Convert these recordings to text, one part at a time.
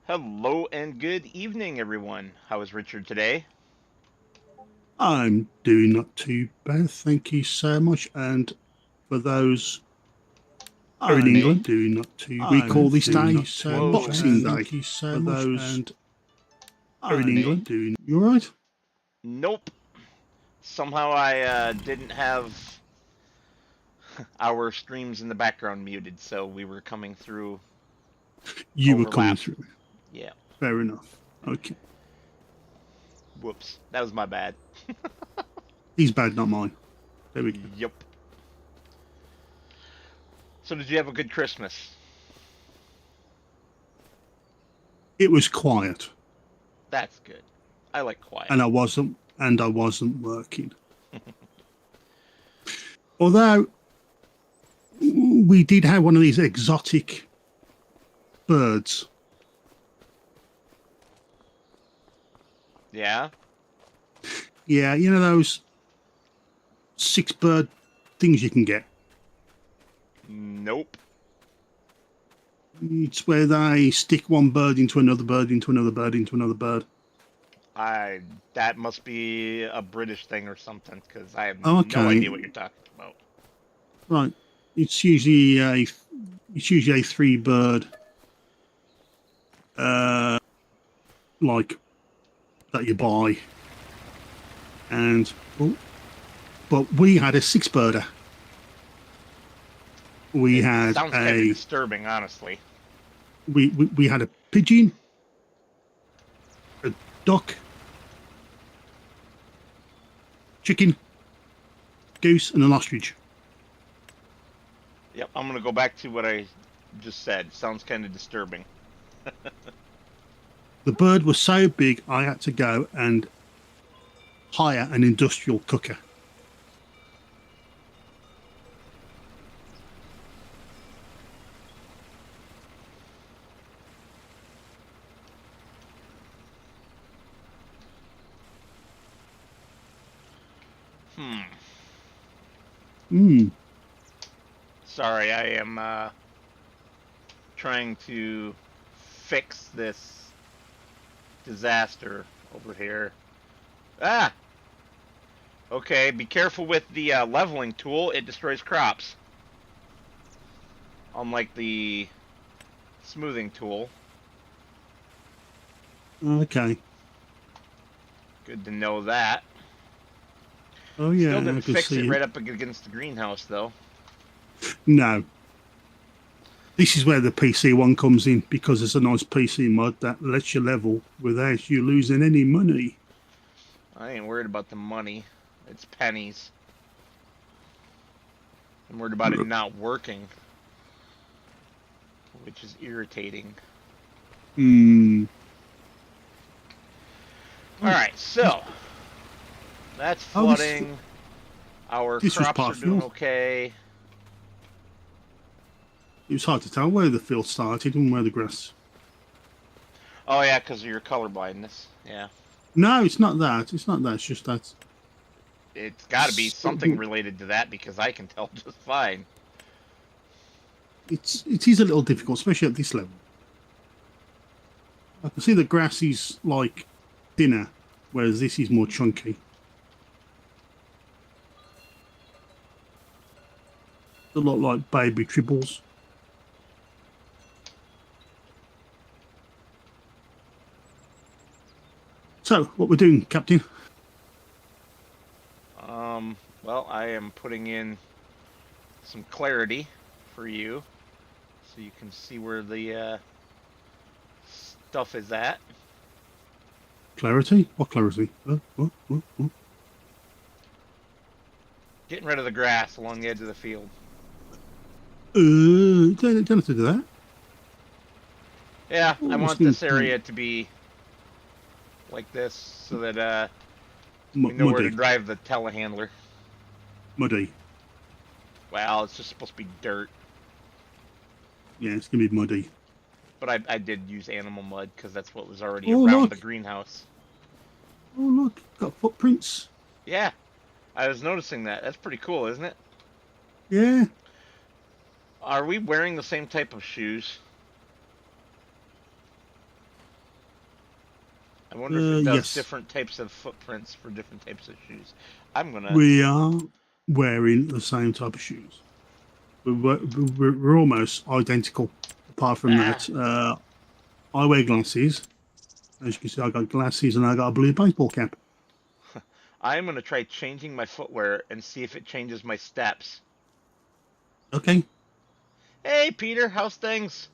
Hello and good evening, everyone. How is Richard today? I'm doing not too bad, thank you so much. And for those are in Me? England, doing not too. We call this day Whoa. Boxing Day. Thank you so For much. those And are in Me? England, doing. You all right? Nope. Somehow I didn't have our streams in the background muted, so we were coming through You were coming overlap. through. Yeah. Fair enough. Okay. Whoops. That was my bad. He's bad, not mine. There we go. Yup. So did you have a good Christmas? It was quiet, That's good. I like quiet. and I wasn't working. Although we did have one of these exotic birds. Yeah? Yeah, you know those 6 bird things you can get. Nope. It's where they stick one bird into another bird, into another bird, into another bird. That must be a British thing or something, because I have no Okay, idea what you're talking about. right. It's usually a 3 bird, like that you buy, and but we had a 6 birder. We It had sounds kind of disturbing, honestly. we had a pigeon, a duck, chicken, goose, and an ostrich. Yep, I'm gonna go back to what I just said. Sounds kind of disturbing. The bird was so big, I had to go and hire an industrial cooker. Hmm. Hmm. Sorry, I am trying to fix this disaster over here. Ah! Okay, be careful with the leveling tool. It destroys crops. Unlike the smoothing tool. Okay. Good to know that. Oh yeah, Still I didn't can fix it see right it. up against the greenhouse, though. No. This is where the PC one comes in, because it's a nice PC mod that lets you level without you losing any money. I ain't worried about the money. It's pennies. I'm worried about it not working, which is irritating. Hmm. Alright, so that's Oh, flooding. Our this was crops are part doing field. okay. It was hard to tell where the field started and where the grass. Oh yeah, because of your color blindness. Yeah. No, it's not that. It's not that. It's just that. It's got to be something related to that because I can tell just fine. It is a little difficult, especially at this level. I can see the grass is like thinner, whereas this is more chunky. A lot like baby tribbles. So, what we're doing, Captain? Well, I am putting in some clarity for you so you can see where the stuff is at. Clarity? What clarity? Getting rid of the grass along the edge of the field. Don't have to do that. Yeah, I Oh, want this area to be like this so that we know where to muddy. drive the telehandler. Muddy. Well, it's just supposed to be dirt. Yeah, it's going to be muddy. But I did use animal mud because that's what was already Oh, around look. the greenhouse. Oh, look. Got footprints. Yeah, I was noticing that. That's pretty cool, isn't it? Yeah. Are we wearing the same type of shoes? I wonder if it does Yes. different types of footprints for different types of shoes. I'm gonna. We are wearing the same type of shoes. We're almost identical. Apart from Ah, that, I wear glasses. As you can see, I got glasses and I got a blue baseball cap. I'm gonna try changing my footwear and see if it changes my steps. Okay. Hey, Peter, how's things?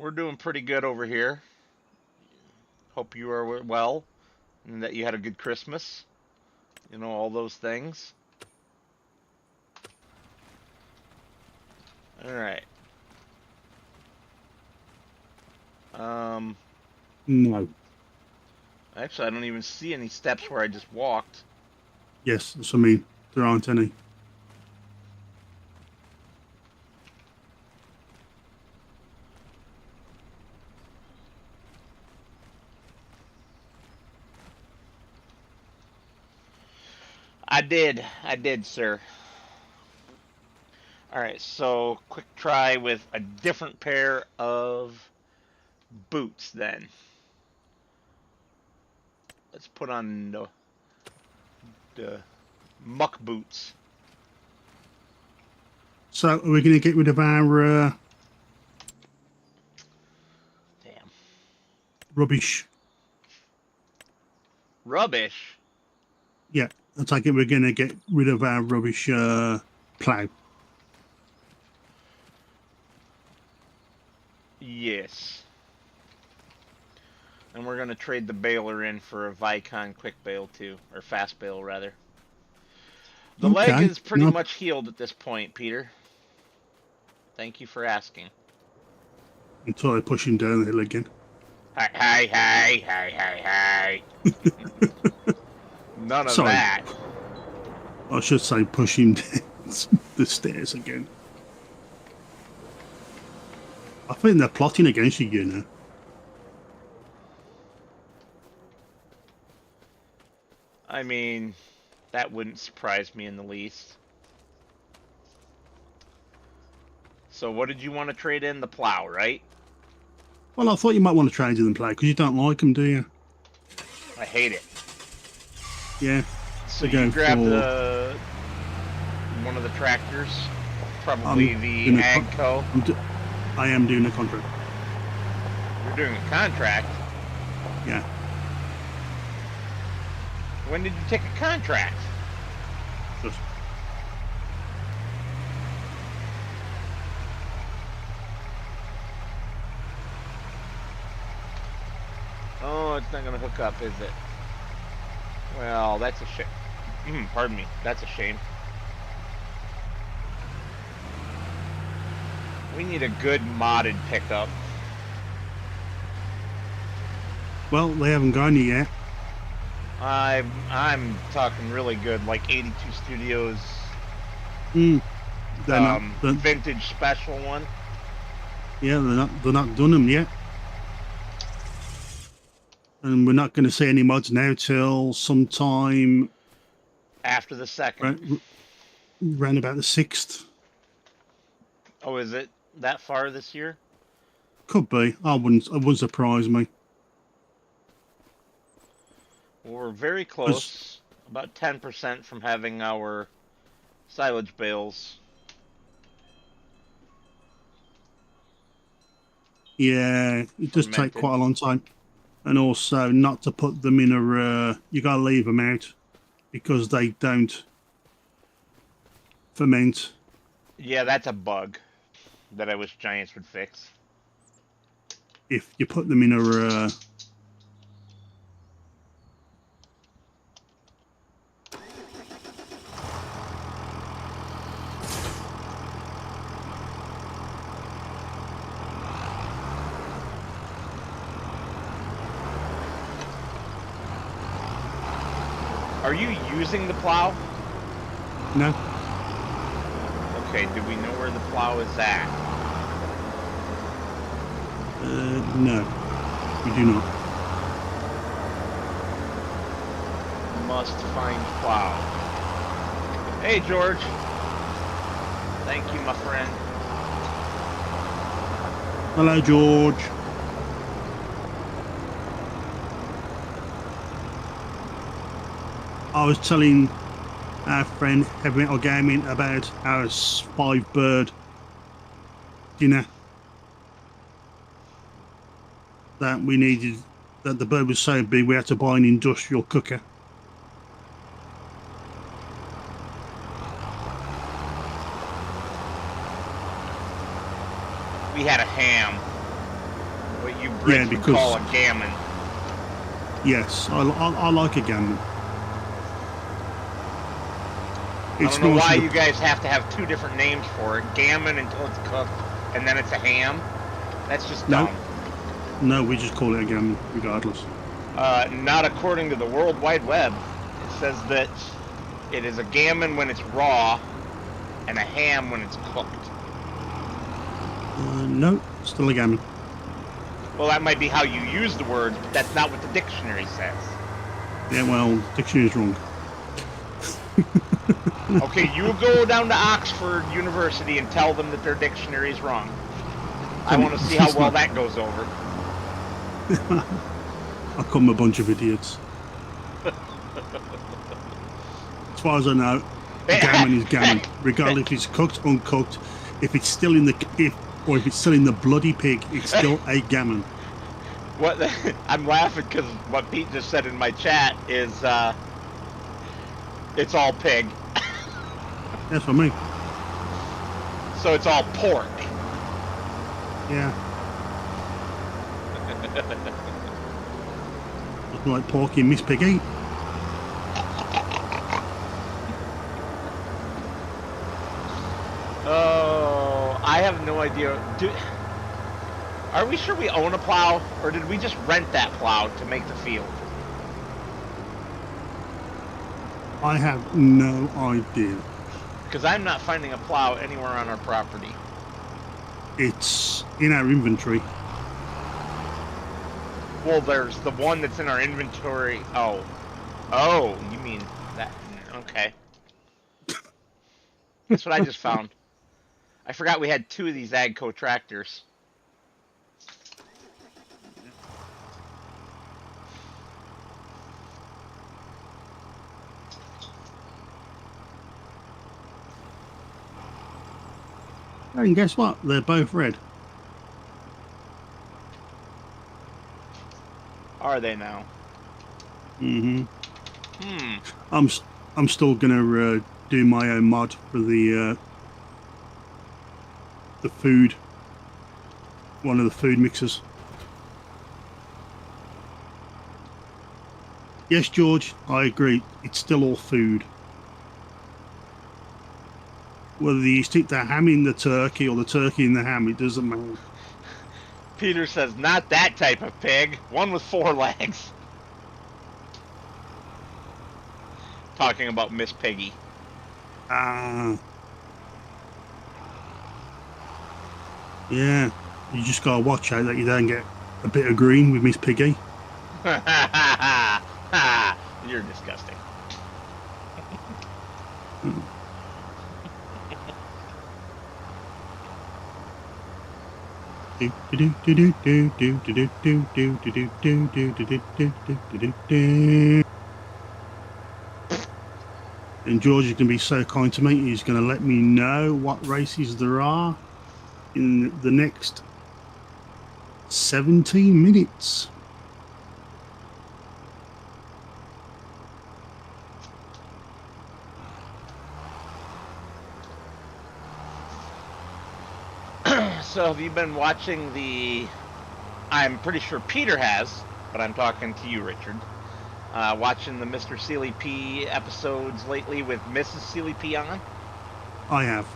We're doing pretty good over here. Hope you are well and that you had a good Christmas. You know, all those things. All right. Um, No. Actually, I don't even see any steps where I just walked. Yes, that's what I mean. There aren't any. I did, sir. All right, so quick try with a different pair of boots then. Let's put on the muck boots. So are we going to get rid of our Damn. rubbish? Rubbish. Yeah, I take it we're going to get rid of our rubbish plough. Yes. And we're going to trade the baler in for a Vicon quick bale too, or fast bale rather. The leg Okay. is pretty much healed at this point, Peter. Thank you for asking. Until I push him down the hill again. Hi, hi, hi, hi, hi, hi. None of Sorry. that. I should say push him down the stairs again. I think they're plotting against you, you know. I mean, that wouldn't surprise me in the least. So what did you want to trade in? The plow, right? Well, I thought you might want to trade in and play because you don't like them, do you? I hate it. Yeah. So Go you grabbed for- one of the tractors, probably the Agco. I am doing a contract. You're doing a contract. Yeah. When did you take a contract? Just Oh, it's not going to hook up, is it? Well, that's a shame. Pardon me. That's a shame. We need a good modded pickup. well, they haven't gone yet. I'm talking really good, like 82 Studios. They're not. Vintage special one. Yeah, they're not done them yet. And we're not going to see any mods now till sometime After the second. Around about the 6th. Oh, is it that far this year? Could be. It wouldn't surprise me. Well, we're very close. About 10% from having our silage bales. Yeah, it does take quite a long time. And also, not to put them in you got to leave them out because they don't ferment. Yeah, that's a bug that I wish Giants would fix. If you put them in a Are you using the plow? no. Okay, do we know where the plow is at? No, we do not. Must find plow. Hey, George. Thank you, my friend. Hello, George. I was telling our friend Heavy Metal Gaming about our 5-bird dinner that we needed, that the bird was so big we had to buy an industrial cooker. We had a ham. What you Brits would call a gammon. Yes, I like a gammon. I don't know why you guys have to have two different names for it. Gammon until it's cooked, and then it's a ham. That's just dumb. No, we just call it a gammon, regardless. Not according to the World Wide Web. It says that it is a gammon when it's raw, and a ham when it's cooked. No, still a gammon. Well, that might be how you use the word, but that's not what the dictionary says. Yeah, well, the dictionary's wrong. Okay, you go down to Oxford University and tell them that their dictionary's wrong. I want to see how well that goes over. I'll call them a bunch of idiots. As far as I know, a gammon is gammon, regardless if it's cooked, uncooked. If it's still in the if it's still in the bloody pig, it's still a gammon. What I'm laughing because what Pete just said in my chat is it's all pig. That's what I mean. So it's all pork. Yeah. Looking like Porky and Miss Piggy. Oh, I have no idea. Are we sure we own a plow, or did we just rent that plow to make the field? I have no idea. Because I'm not finding a plow anywhere on our property. It's in our inventory. Well, there's the one that's in our inventory. Oh. Oh, you mean that. Okay. That's what I just found. I forgot we had two of these Agco tractors. And guess what? They're both red. Are they now? Mm-hmm. I'm still gonna do my own mod for the food. One of the food mixers. Yes, George, I agree. It's still all food. Whether you stick the ham in the turkey or the turkey in the ham, it doesn't matter. Peter says, not that type of pig. One with 4 legs. Talking about Miss Piggy. Ah. Yeah. You just gotta watch out that you don't get a bit of green with Miss Piggy. You're disgusting. And George is going to be so kind to me. He's going to let me know what races there are in the next 17 minutes. So have you been watching the... I'm pretty sure Peter has, but I'm talking to you, Richard. Watching the Mr. Sealy P episodes lately with Mrs. Sealy P on? I have.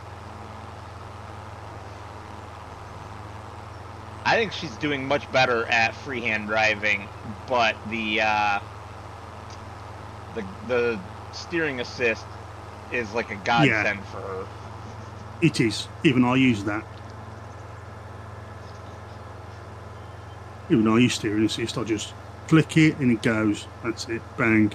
I think she's doing much better at freehand driving, but the steering assist is like a godsend for her. It is. Even I use that. Even I use steering assist. I just flick it and it goes. That's it. Bang.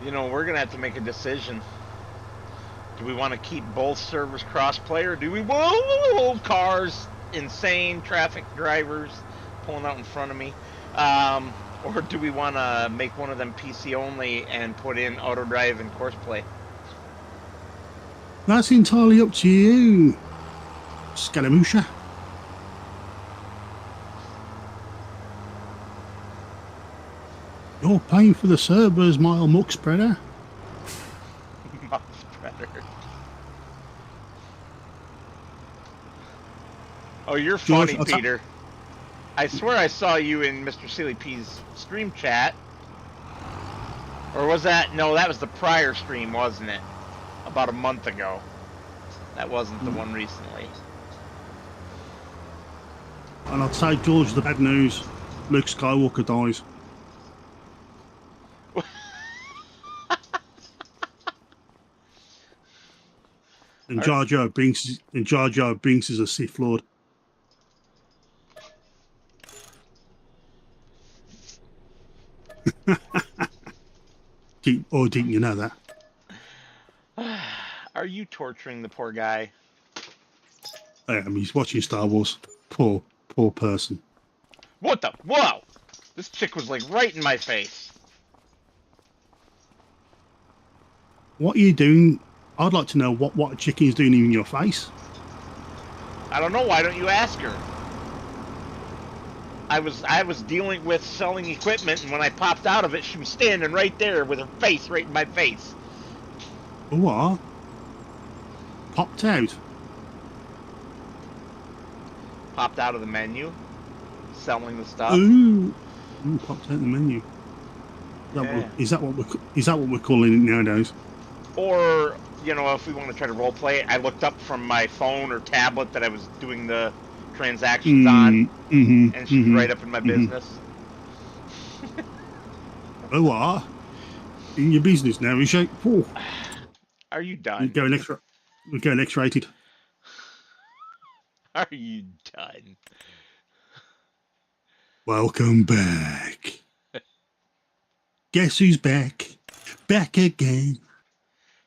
You know, we're gonna have to make a decision. Do we want to keep both servers crossplay, or do we whoa cars, insane traffic drivers pulling out in front of me, or do we want to make one of them PC only and put in auto drive and courseplay? That's entirely up to you, Scaramuccia. You're paying for the servers, my muck spreader. Much better. Oh, you're George, funny, Peter. I swear I saw you in Mr. Silly P's stream chat. Or was that... No, that was the prior stream, wasn't it? About a month ago. That wasn't the one recently. And I'll tell George the bad news. Luke Skywalker dies. And Jar Jar Binks is a Sith Lord. Didn't you know that? Are you torturing the poor guy? He's watching Star Wars. Poor person. What the? Whoa! This chick was like right in my face. What are you doing? I'd like to know what a chicken's doing in your face. I don't know. Why don't you ask her? I was dealing with selling equipment, and when I popped out of it, she was standing right there with her face right in my face. What? Popped out? Popped out of the menu, selling the stuff. Ooh, popped out the menu. Yeah. Is that what we're calling it nowadays? Or, you know, if we want to try to role play it, I looked up from my phone or tablet that I was doing the transactions on, and she's right up in my business. Oh, what? In your business now, is she? Oh. Are you done? We're going X-rated. Are you done? Welcome back. Guess who's back? Back again.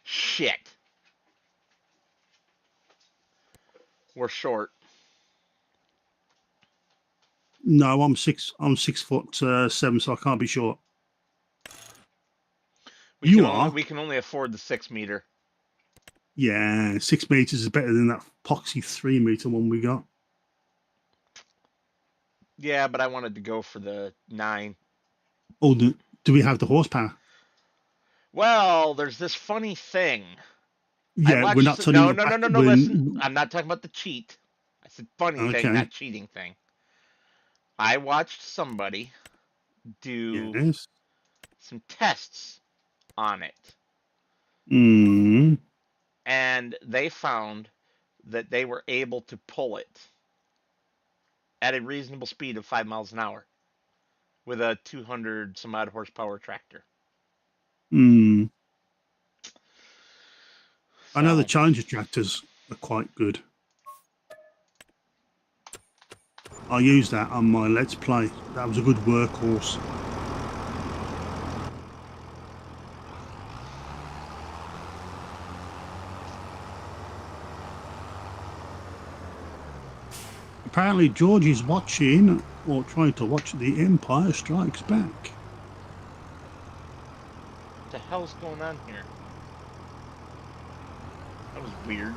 Shit. We're short. No, I'm 6'7", so I can't be short. We can only afford the 6 meter. Yeah, 6 meters is better than that poxy 3 meter one we got. Yeah, but I wanted to go for the 9. Oh, do we have the horsepower? Well, there's this funny thing. Yeah, we're not turning No. Listen, I'm not talking about the cheat. I said funny thing, not cheating thing. I watched somebody do some tests on it. And they found that they were able to pull it at a reasonable speed of 5 miles an hour with a 200 some odd horsepower tractor. I know the Challenger tractors are quite good. I used that on my Let's Play. That was a good workhorse. Apparently George is watching, or trying to watch, The Empire Strikes Back. What the hell's going on here? That was weird.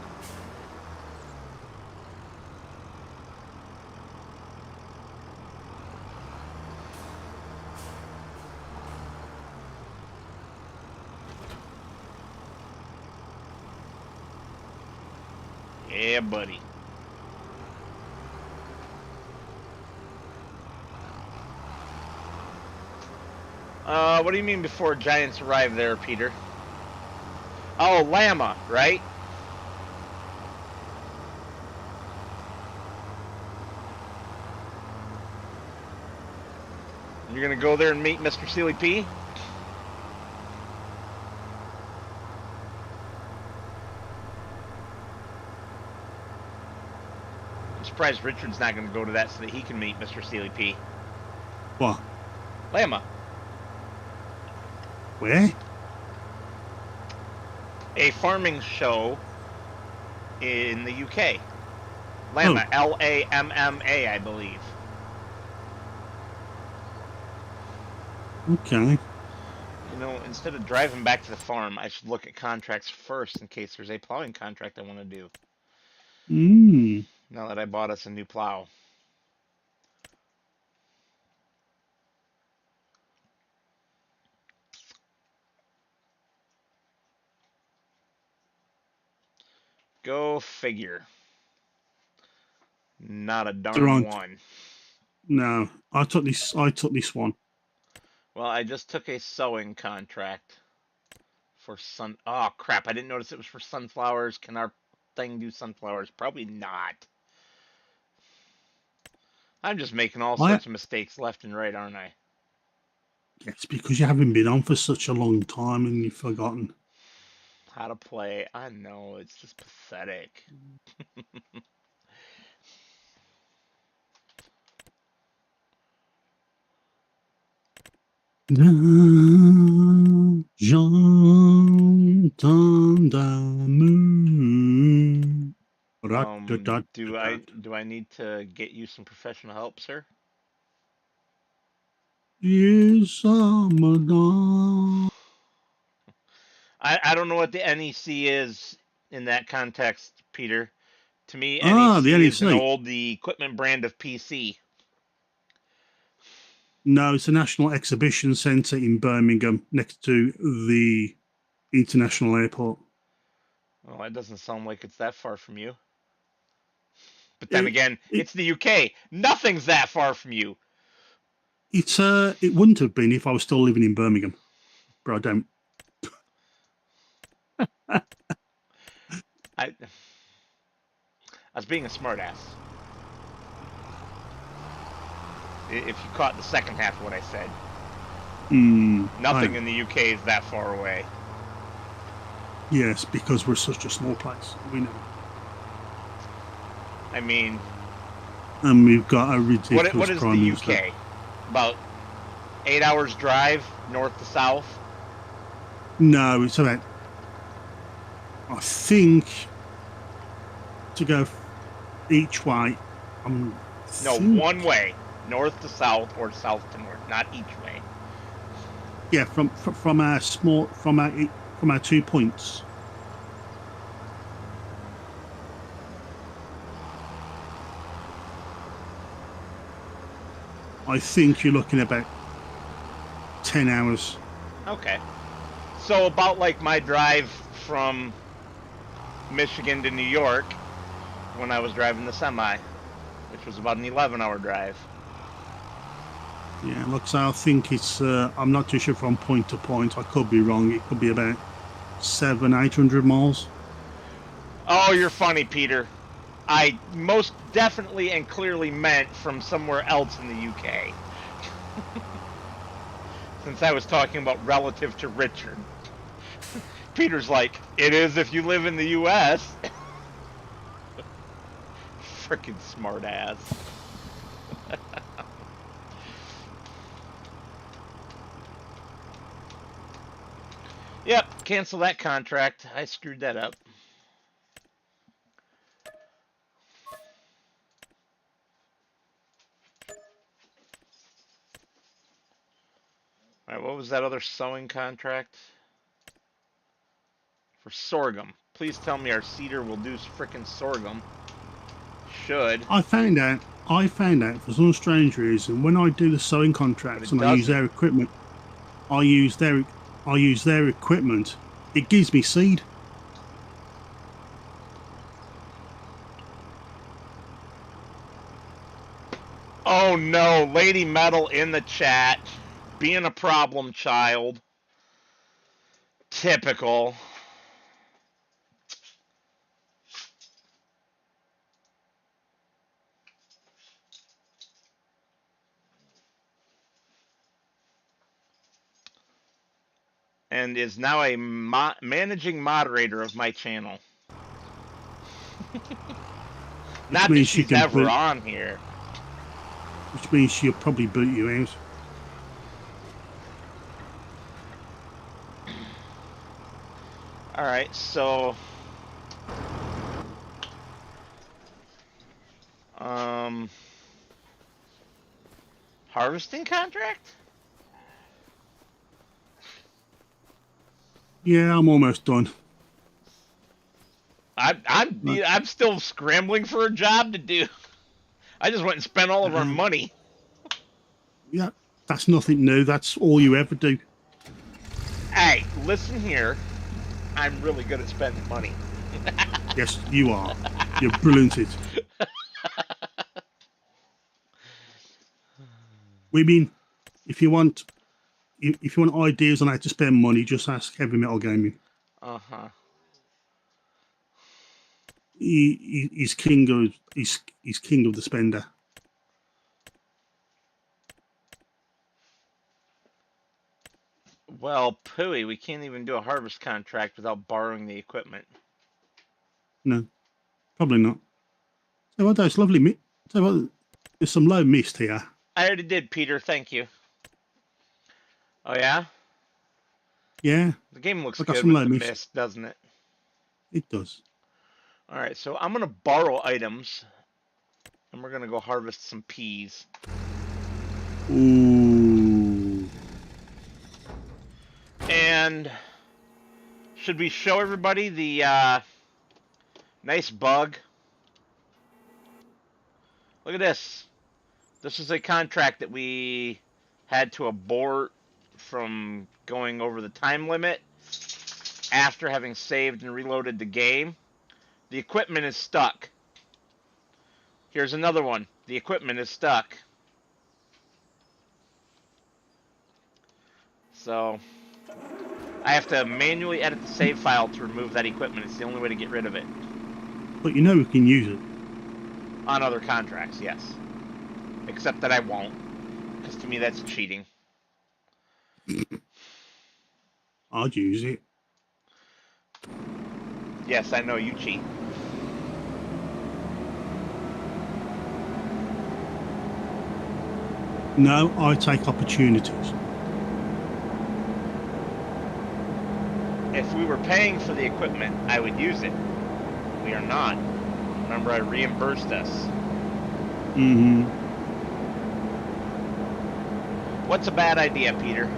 Yeah, buddy. What do you mean before giants arrive there, Peter? Oh, llama, right? You're gonna go there and meet Mr. Sealy P? I'm surprised Richard's not gonna go to that so that he can meet Mr. Sealy P. What? Llama. Where? a farming show in the UK. Oh. Lamma, Lamma, I believe. Okay. You know, instead of driving back to the farm, I should look at contracts first in case there's a plowing contract I want to do. Mm. Now that I bought us a new plow. Go figure. Not a There darn aren't. one. No, I took this. I took this one. Well, I just took a sewing contract for sun. Oh crap! I didn't notice it was for sunflowers. Can our thing do sunflowers? Probably not. I'm just making all I sorts of mistakes left and right, aren't I? Yes, because you haven't been on for such a long time and you've forgotten. How to play? I know it's just pathetic. J'entends d'amour. Do I need to get you some professional help, sir? Yes, madame. I don't know what the NEC is in that context, Peter. To me, Ah, the NEC is an NEC. old the equipment brand of PC. No, it's a national exhibition centre in Birmingham next to the international airport. Well, that doesn't sound like it's that far from you. But then It, again, it, it's the UK. Nothing's that far from you. it wouldn't have been if I was still living in Birmingham, but I don't. I was being a smartass. If you caught the second half of what I said. Nothing in the UK is that far away. Yes, because we're such a small place. We know. I mean, and we've got a ridiculous what is Prime the Minister. UK? About 8 hours drive north to south? No, it's about, I think, to go each way. One way, north to south or south to north, not each way. Yeah, from our 2 points. I think you're looking about 10 hours. Okay. So about like my drive from Michigan to New York when I was driving the semi, which was about an 11-hour drive. Yeah, look, so I think it's, I'm not too sure from point to point. I could be wrong. It could be about 700-800 miles. Oh, you're funny, Peter. I most definitely and clearly meant from somewhere else in the UK. Since I was talking about relative to Richard. Peter's like, it is if you live in the US. Frickin' smartass. Yep, cancel that contract. I screwed that up. Alright, what was that other sewing contract? For sorghum. Please tell me our cedar will do frickin' sorghum. Should. I found out for some strange reason when I do the sewing contracts and I use their equipment, I use their equipment, it gives me seed. Oh no, Lady Metal in the chat. Being a problem child. Typical. And is now a managing moderator of my channel. Not that she's ever on here. Which means she'll probably boot you out. Alright, so... Harvesting contract? Yeah, I'm almost done. I'm still scrambling for a job to do. I just went and spent all of our money. Yeah, that's nothing new. That's all you ever do. Hey, listen here. I'm really good at spending money. Yes, you are. You're brilliant at it. We mean, if you want ideas on how to spend money, just ask Heavy Metal Gaming. Uh-huh. He's king of the spender. Well, Pooey, we can't even do a harvest contract without borrowing the equipment. No, probably not. So what? Those lovely. So what? There's some low mist here. I already did, Peter. Thank you. Oh yeah. Yeah, The game looks I got good some with low the mist. mist, doesn't it? It does. All right, so I'm gonna borrow items, and we're gonna go harvest some peas. Ooh. And should we show everybody the nice bug? Look at this. This is a contract that we had to abort from going over the time limit after having saved and reloaded the game. The equipment is stuck. Here's another one. The equipment is stuck. So I have to manually edit the save file to remove that equipment. It's the only way to get rid of it. But you know we can use it. On other contracts, yes. Except that I won't. Because to me that's cheating. I'd use it. Yes, I know you cheat. No, I take opportunities. If we were paying for the equipment, I would use it. We are not. Remember, I reimbursed us. Mm-hmm. What's a bad idea, Peter?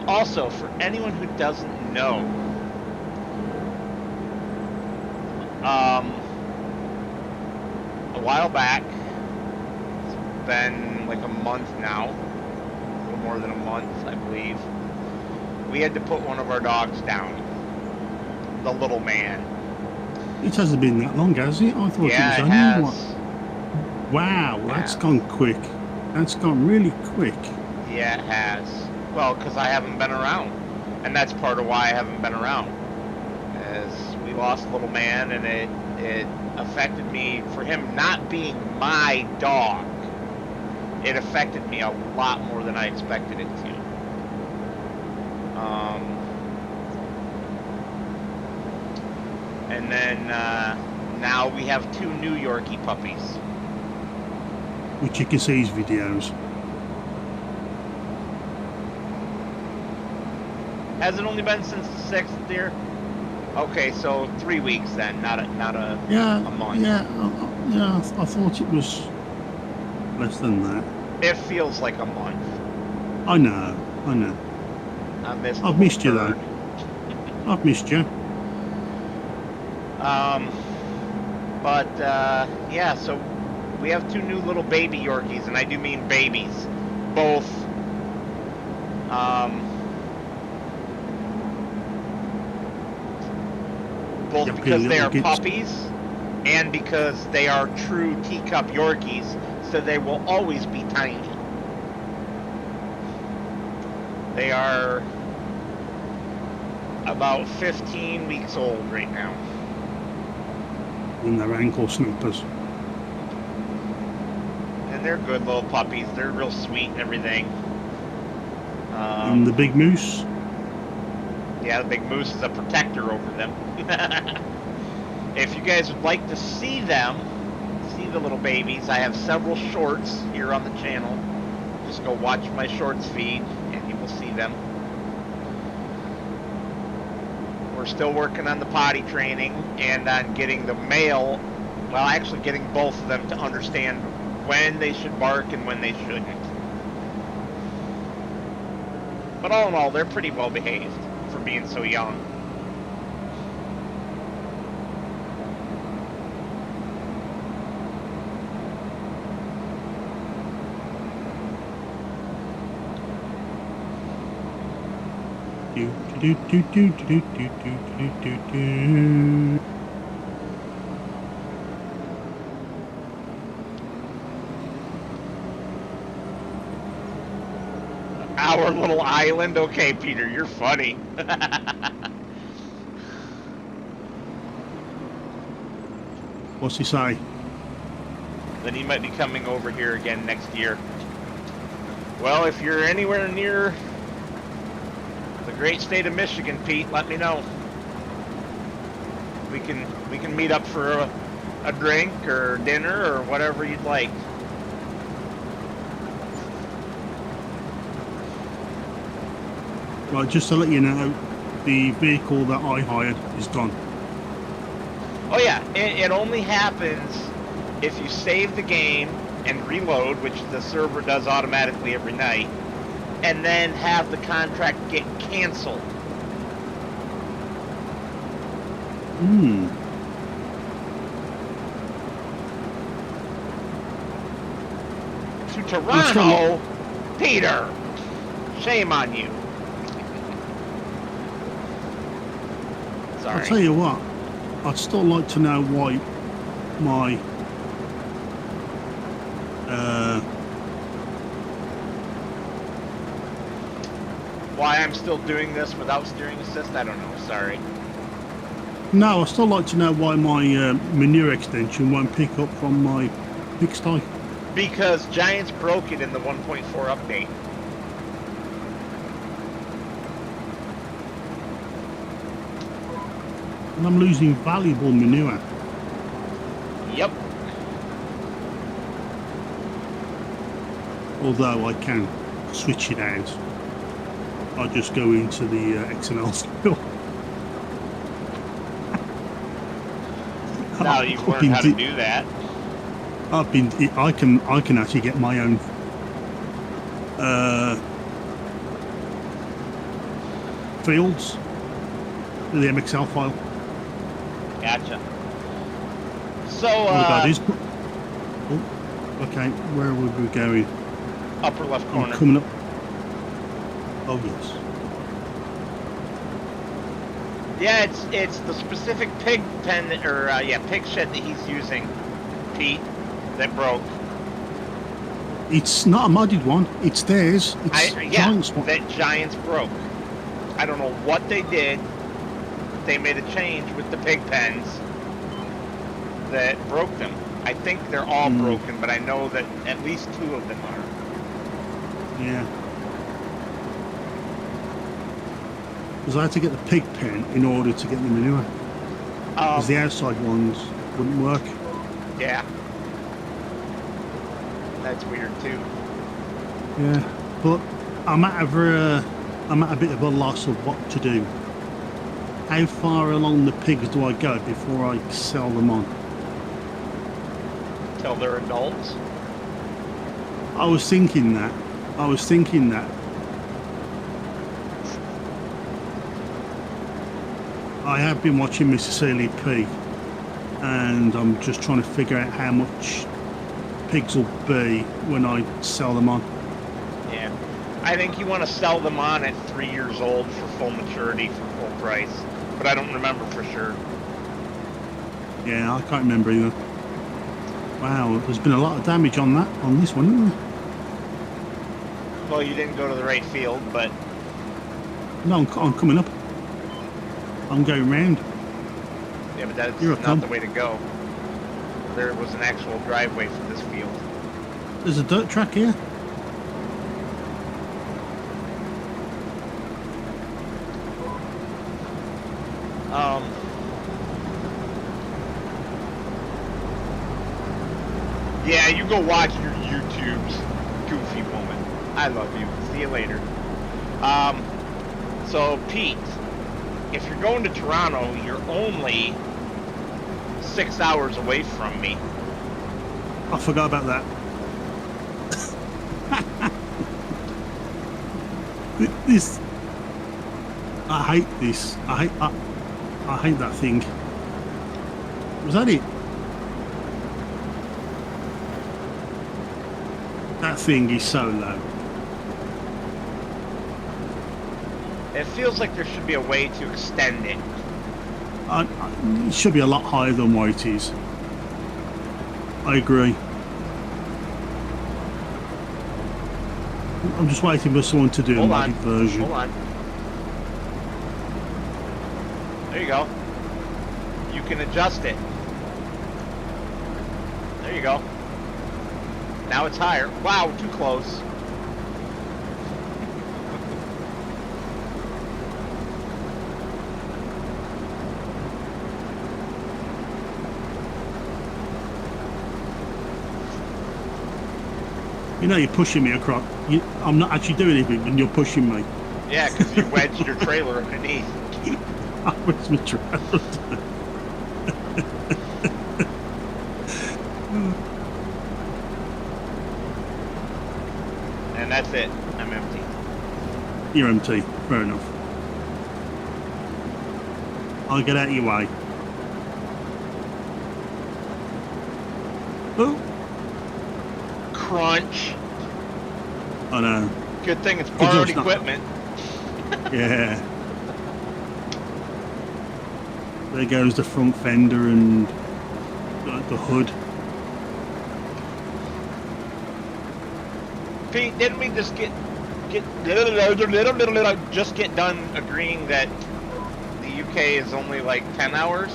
Also, for anyone who doesn't know, a while back, it's been like a month now, a little more than a month, I believe, we had to put one of our dogs down, the little man. It hasn't been that long, has it? I thought Yeah, it was it only has. what? Wow, that's gone quick. That's gone really quick. Yeah, it has. Well, because I haven't been around. And that's part of why I haven't been around. Is we lost little man, and it affected me. For him not being my dog, it affected me a lot more than I expected it to. And then now we have 2 New Yorkie puppies. Which you can see his videos. Has it only been since the 6th, dear? Okay, so 3 weeks then, not a month. Yeah, I thought it was less than that. It feels like a month. I know. I've missed you though. I've missed you. Yeah, so we have 2 new little baby Yorkies, and I do mean babies. Both, because they are puppies, and because they are true teacup Yorkies, so they will always be tiny. They are about 15 weeks old right now. And they're ankle snippers. And they're good little puppies. They're real sweet and everything. And the big moose? Yeah, the big moose is a protector over them. If you guys would like to see them, see the little babies, I have several shorts here on the channel just go watch my shorts feed and you will see them. We're still working on the potty training and on getting the male, well, actually getting both of them to understand when they should bark and when they shouldn't. But all in all, they're pretty well behaved for being so young. Our little island? Okay, Peter, you're funny. What's he say? Then he might be coming over here again next year. Well, if you're anywhere near the great state of Michigan, Pete, let me know. We can meet up for a drink or dinner or whatever you'd like. Right, just to let you know, the vehicle that I hired is gone. Oh yeah, it only happens if you save the game and reload, which the server does automatically every night, and then have the contract get canceled. To Toronto? Peter! Shame on you. Sorry. I'll tell you what, I'd still like to know why my why I'm still doing this without steering assist? I don't know, sorry. No, I'd still like to know why my manure extension won't pick up from my pigsty. Because Giants broke it in the 1.4 update. And I'm losing valuable manure. Yep. Although I can switch it out. I'll just go into the XML still. Now you've learned how to do that. I can actually get my own fields in the MXL file. Gotcha. So, okay, where would we going? Upper left corner. I'm coming up. Oh yes. Yeah, it's the specific pig pen or pig shed that he's using, Pete, that broke. It's not a modded one. It's theirs. It's Giants one. That Giants broke. I don't know what they did. They made a change with the pig pens that broke them. I think they're all broken, but I know that at least 2 of them are. Yeah. Because I had to get the pig pen in order to get the manure. Because the outside ones wouldn't work. Yeah. That's weird too. Yeah, but I'm at a bit of a loss of what to do. How far along the pigs do I go before I sell them on? Till they're adults? I was thinking that. I have been watching Mr. Sealy P, and I'm just trying to figure out how much pigs will be when I sell them on. Yeah. I think you want to sell them on at 3 years old for full maturity for full price. But I don't remember for sure. Yeah, I can't remember either. Wow, there's been a lot of damage on this one, isn't there? Well, you didn't go to the right field, but... No, I'm coming up. I'm going round. Yeah, but that's not the way to go. There was an actual driveway for this field. There's a dirt track here. Yeah, you go watch your YouTube's, goofy woman. I love you. See you later. So Pete, if you're going to Toronto, you're only 6 hours away from me. I forgot about that. This. I hate this. I hate that thing. Was that it? That thing is so low. It feels like there should be a way to extend it. It should be a lot higher than what it is. I agree. I'm just waiting for someone to do a modded version. Hold on. There you go. You can adjust it. There you go. Now it's higher. Wow, too close. You know, you're pushing me across. I'm not actually doing anything, but you're pushing me. Yeah, because you wedged your trailer underneath. I wedged my trailer. And that's it. I'm empty. You're empty. Fair enough. I'll get out of your way. Oh. Crunch. I know. Good thing it's borrowed Not... equipment. Yeah. There goes the front fender and the hood. Pete, didn't we just get done agreeing that the UK is only like 10 hours,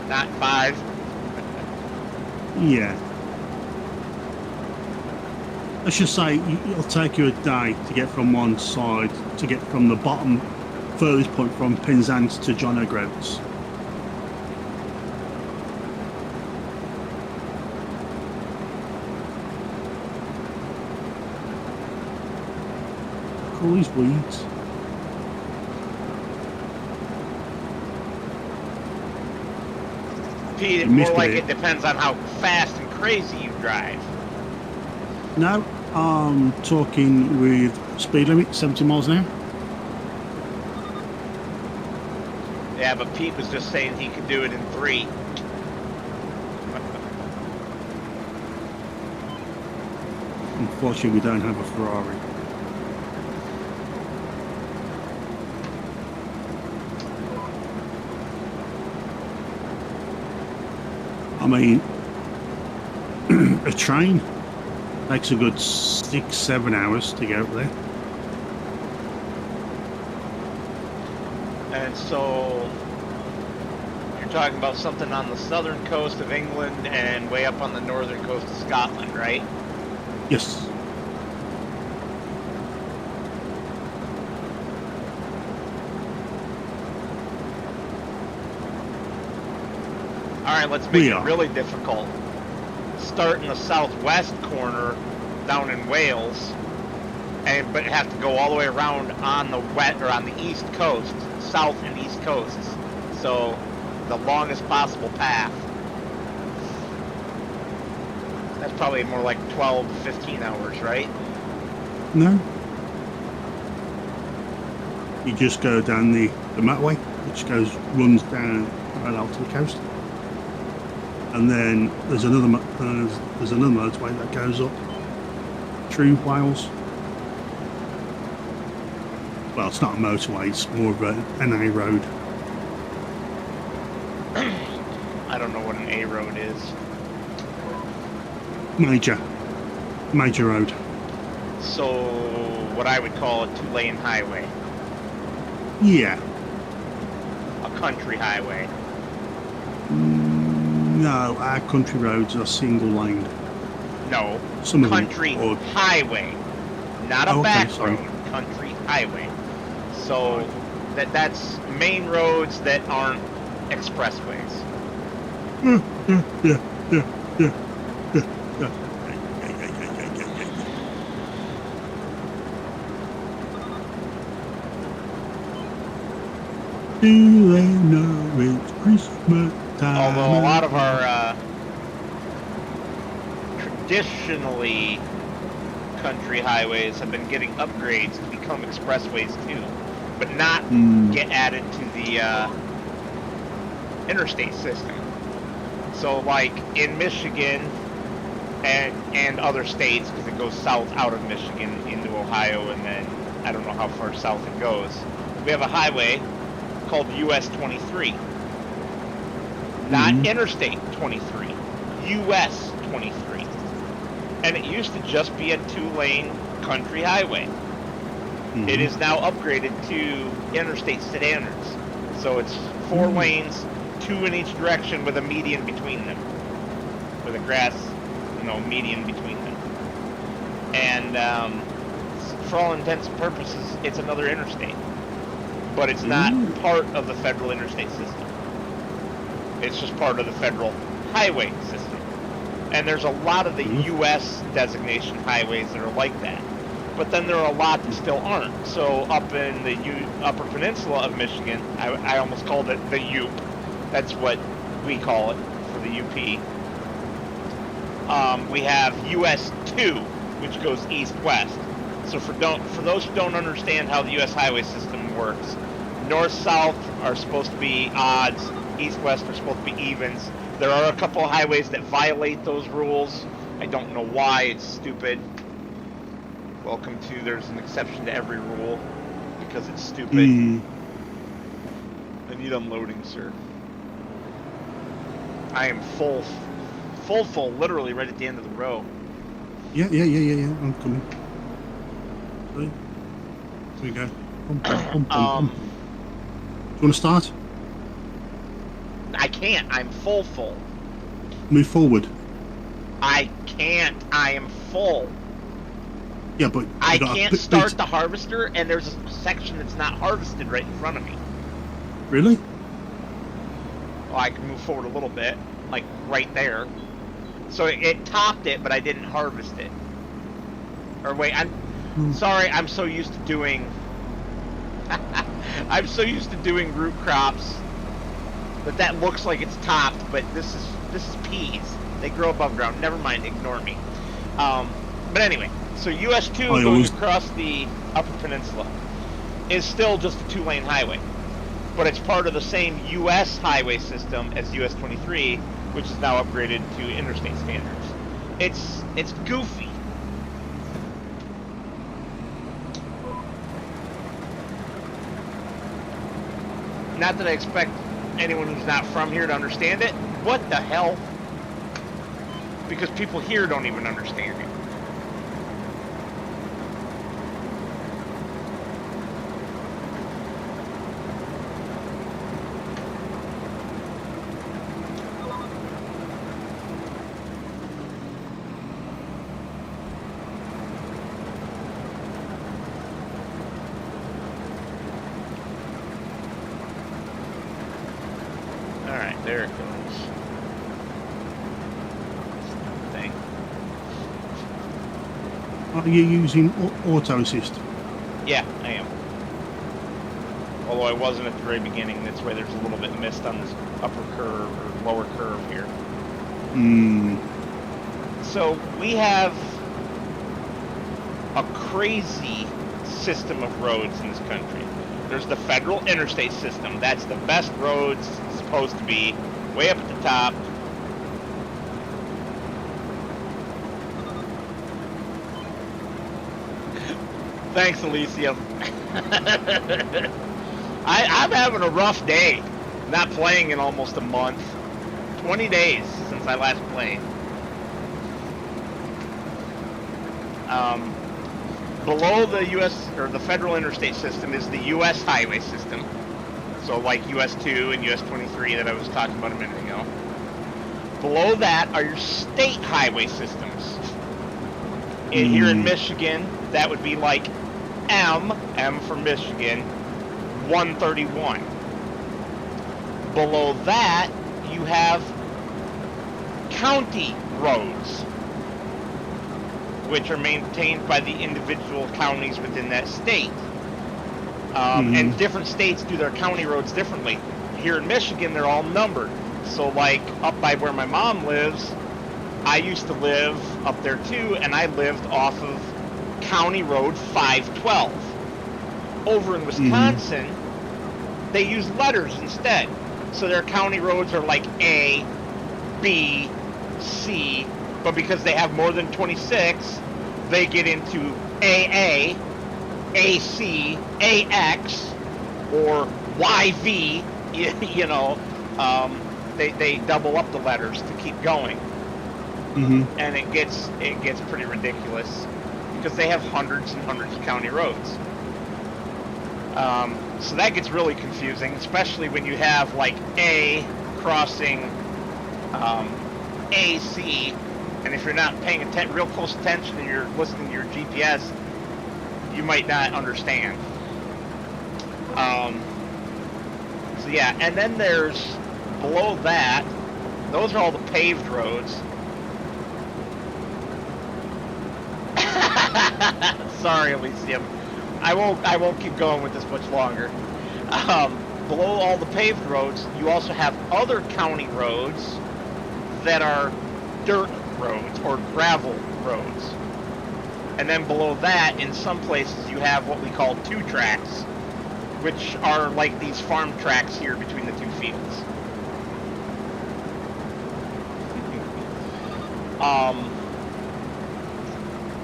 not 5? Yeah. Let's just say it'll take you a day to get from one side, to get from the bottom furthest point from Penzance to John O'Groats. All these weeds. Pete, it's more like it depends on how fast and crazy you drive. No, I'm talking with speed limit, 70 miles an hour. Yeah, but Pete was just saying he could do it in 3. Unfortunately, we don't have a Ferrari. I mean, a train takes a good 6-7 hours to get up there. And so you're talking about something on the southern coast of England and way up on the northern coast of Scotland, right? Yes. Alright, let's make it really difficult. Start in the southwest corner down in Wales, but have to go all the way around on the on the east coast, south and east coasts. So the longest possible path. That's probably more like 12 to 15 hours, right? No. You just go down the motorway, which runs down parallel to the coast. And then there's another motorway that goes up through Wales. Well, it's not a motorway; it's more of an A road. I don't know what an A road is. Major road. So, what I would call a 2-lane highway. Yeah. A country highway. No, our country roads are single lane. No, some country highway, not a back road. Country highway. So that's main roads that aren't expressways. Yeah. Do they know it's Christmas time? Although a lot of our traditionally country highways have been getting upgrades to become expressways too, but not get added to the interstate system. So like in Michigan and other states, because it goes south out of Michigan into Ohio, and then I don't know how far south it goes, we have a highway called US 23. Not Interstate 23, US 23. And it used to just be a 2-lane country highway. It is now upgraded to interstate standards. So it's 4 lanes, 2 in each direction with a median between them. With a grass, median between them. And for all intents and purposes, it's another interstate. But it's not part of the federal interstate system. It's just part of the federal highway system. And there's a lot of the U.S. designation highways that are like that. But then there are a lot that still aren't. So up in the Upper Peninsula of Michigan, I almost called it the UP. That's what we call it for the UP. We have US 2, which goes east-west. So for those who don't understand how the U.S. highway system works, north-south are supposed to be odds, east-west are supposed to be evens. There are a couple of highways that violate those rules. I don't know why. It's stupid. Welcome to there's an exception to every rule because it's stupid. I need unloading, sir. I am full, literally right at the end of the row. Yeah. I'm coming. Right. Here we go. Do you want to start? I can't. I'm full. Move forward. I can't. I am full. Yeah, but I can't start the harvester, and there's a section that's not harvested right in front of me. Really? Well, I can move forward a little bit, like right there. So it topped it, but I didn't harvest it. Or wait, sorry, I'm so used to doing... I'm so used to doing root crops that looks like it's topped, but this is peas. They grow above ground. Never mind, ignore me. But anyway, so US 2 going across the Upper Peninsula is still just a 2-lane highway. But it's part of the same US highway system as US 23, which is now upgraded to interstate standards. It's goofy. Not that I expect anyone who's not from here to understand it. What the hell? Because people here don't even understand it. Alright, there it goes. Thing. Are you using auto assist? Yeah, I am. Although I wasn't at the very beginning, that's why there's a little bit of mist on this upper curve or lower curve here. So we have a crazy system of roads in this country. There's the federal interstate system. That's the best roads supposed to be, way up at the top. Thanks, Elysium. I'm having a rough day. Not playing in almost a month. 20 days since I last played. Below the U.S. or the federal interstate system is the U.S. highway system. So like US 2 and US 23 that I was talking about a minute ago. Below that are your state highway systems. Here in Michigan, that would be like M for Michigan, 131. Below that, you have county roads, which are maintained by the individual counties within that state. And different states do their county roads differently. Here in Michigan, they're all numbered. So, like, up by where my mom lives, I used to live up there too, and I lived off of County Road 512. Over in Wisconsin, they use letters instead. So their county roads are like A, B, C, but because they have more than 26, they get into AA, AC, AX, or YV, you know, they double up the letters to keep going. And it gets pretty ridiculous because they have hundreds and hundreds of county roads. So that gets really confusing, especially when you have like A crossing AC, and if you're not paying real close attention and you're listening to your GPS, you might not understand. So yeah, and then there's below that, those are all the paved roads. Sorry, Elysium. I won't keep going with this much longer. Below all the paved roads, you also have other county roads that are dirt roads or gravel roads. And then below that, in some places, you have what we call two tracks, which are like these farm tracks here between the two fields.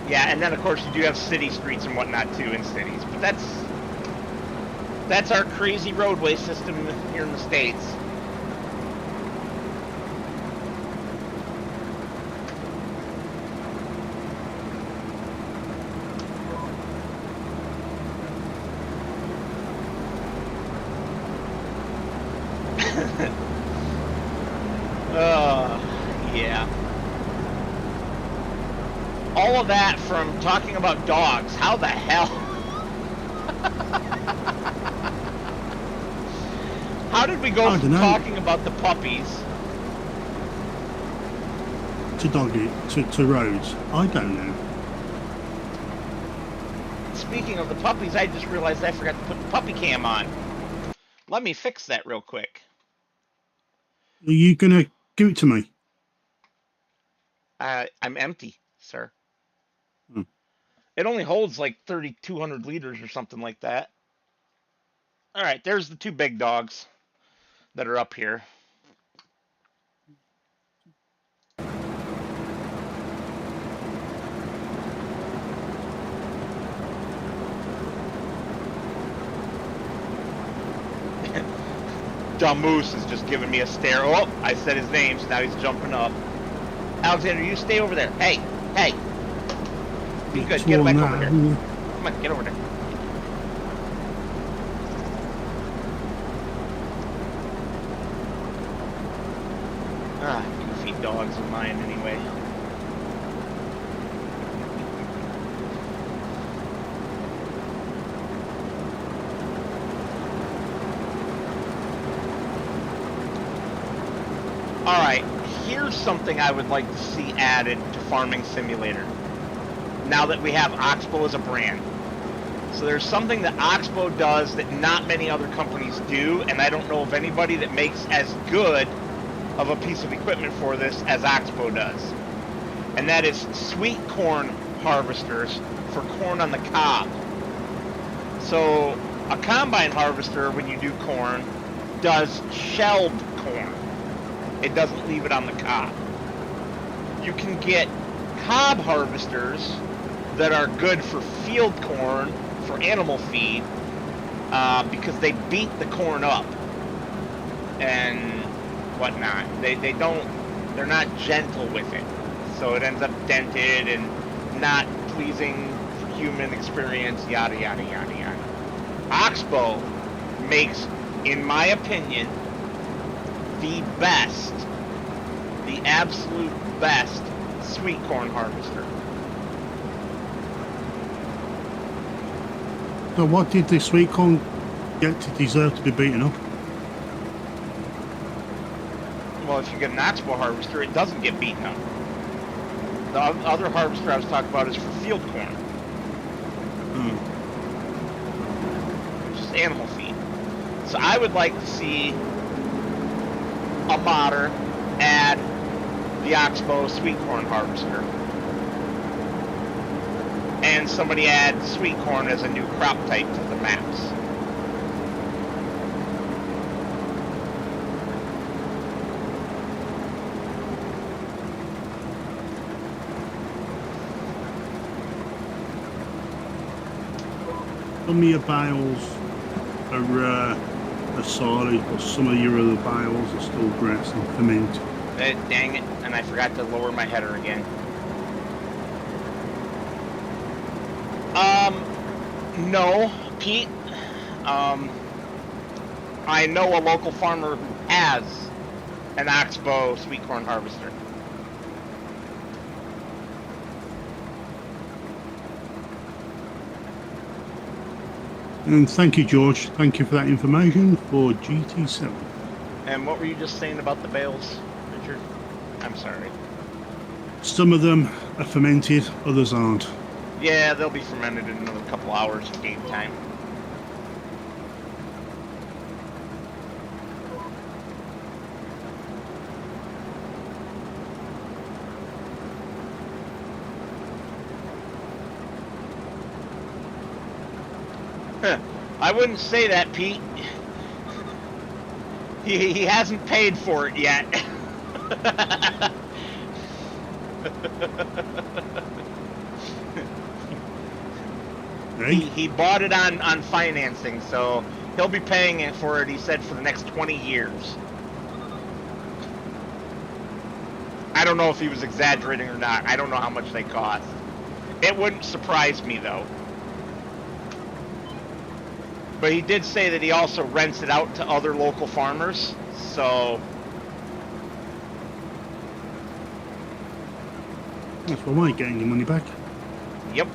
Yeah, and then of course you do have city streets and whatnot too in cities, but that's our crazy roadway system here in the States. Yeah. All of that from talking about dogs. How the hell? How did we go from talking about the puppies to roads? I don't know. Speaking of the puppies, I just realized I forgot to put the puppy cam on. Let me fix that real quick. Are you gonna give it to me? I'm empty, sir. It only holds like 3,200 liters or something like that. All right, there's the two big dogs that are up here. John Moose is just giving me a stare. Oh, I said his name, so now he's jumping up. Alexander, you stay over there. Hey, hey. Be good. Get back over there. Come on, get over there. Goofy dogs of mine anyway. Alright, here's something I would like to see added to Farming Simulator, now that we have Oxbow as a brand. So there's something that Oxbow does that not many other companies do, and I don't know of anybody that makes as good of a piece of equipment for this as Oxbow does. And that is sweet corn harvesters for corn on the cob. So a combine harvester, when you do corn, does shelled corn. It doesn't leave it on the cob. You can get cob harvesters that are good for field corn, for animal feed, because they beat the corn up and whatnot. They're not gentle with it. So it ends up dented and not pleasing for human experience, yada, yada, yada, yada. Oxbow makes, in my opinion, the best, the absolute best sweet corn harvester. So what did the sweet corn get to deserve to be beaten up? Well, if you get an Oxbow harvester, it doesn't get beaten up. The other harvester I was talking about is for field corn. animal feed. So I would like to see a modder add the Oxbow sweet corn harvester. And somebody add sweet corn as a new crop type to the maps. Some of your bales are silage, but some of your other bales are still grass and ferment. Dang it, and I forgot to lower my header again. No, Pete. I know a local farmer who has an Oxbow sweet corn harvester. And thank you, George. Thank you for that information for GT7. And what were you just saying about the bales, Richard? I'm sorry. Some of them are fermented, others aren't. Yeah, they'll be fermented in another couple hours of game time. I wouldn't say that, Pete. He hasn't paid for it yet. Hey? He bought it on financing, so he'll be paying it for it, he said, for the next 20 years. I don't know if he was exaggerating or not. I don't know how much they cost. It wouldn't surprise me, though. But he did say that he also rents it out to other local farmers, so... That's why I'm getting your money back. Yep.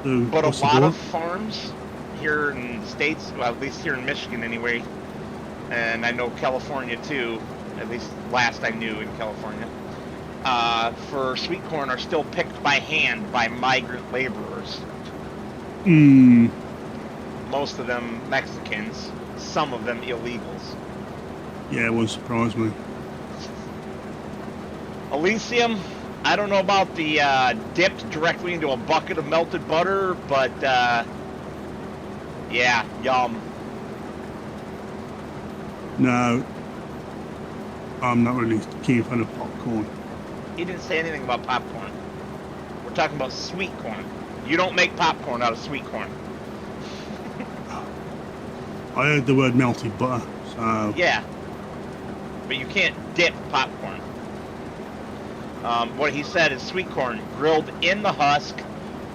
So, But a what's the lot deal? of farms here in the States, well, at least here in Michigan anyway, and I know California too, at least last I knew in California, for sweet corn are still picked by hand by migrant laborers. Hmm. Most of them Mexicans, some of them illegals. Yeah, it won't surprise me. Elysium, I don't know about the dipped directly into a bucket of melted butter, but yeah, yum. No, I'm not really keen fan of popcorn. He didn't say anything about popcorn. We're talking about sweet corn. You don't make popcorn out of sweet corn. I heard the word melted butter, so... Yeah, but you can't dip popcorn. What he said is sweet corn grilled in the husk,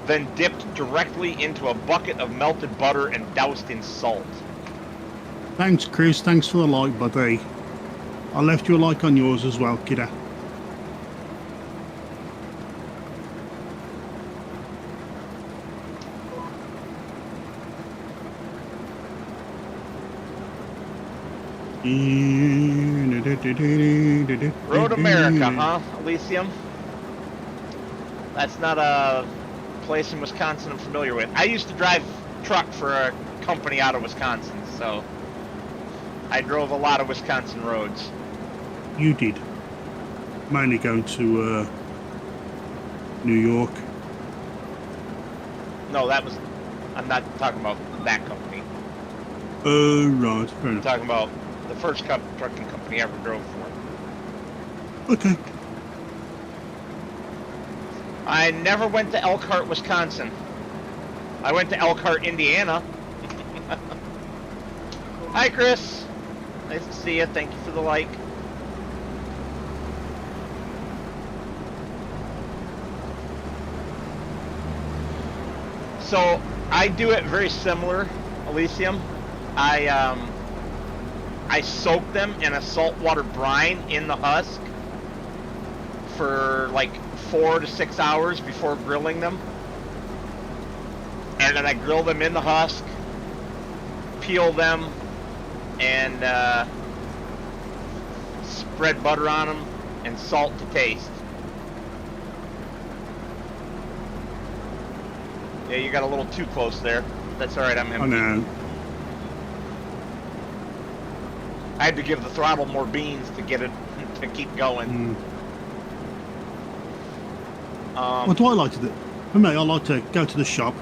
then dipped directly into a bucket of melted butter and doused in salt. Thanks, Chris. Thanks for the like, buddy. I left you a like on yours as well, kidda. Road America, huh, Elysium? That's not a place in Wisconsin I'm familiar with. I used to drive truck for a company out of Wisconsin, so I drove a lot of Wisconsin roads. You did. Mainly going to New York. No, that was... I'm not talking about that company. Right, fair I'm enough. talking about the first trucking company I ever drove for. Okay. I never went to Elkhart, Wisconsin. I went to Elkhart, Indiana. Hi, Chris. Nice to see you. Thank you for the like. So I do it very similar, Elysium. I soak them in a saltwater brine in the husk for like 4 to 6 hours before grilling them. And then I grill them in the husk, peel them, and spread butter on them and salt to taste. Yeah, you got a little too close there. That's all right. I'm I empty. know. I had to give the throttle more beans to get it to keep going. What do I like to do? For me, I like to go to the shop,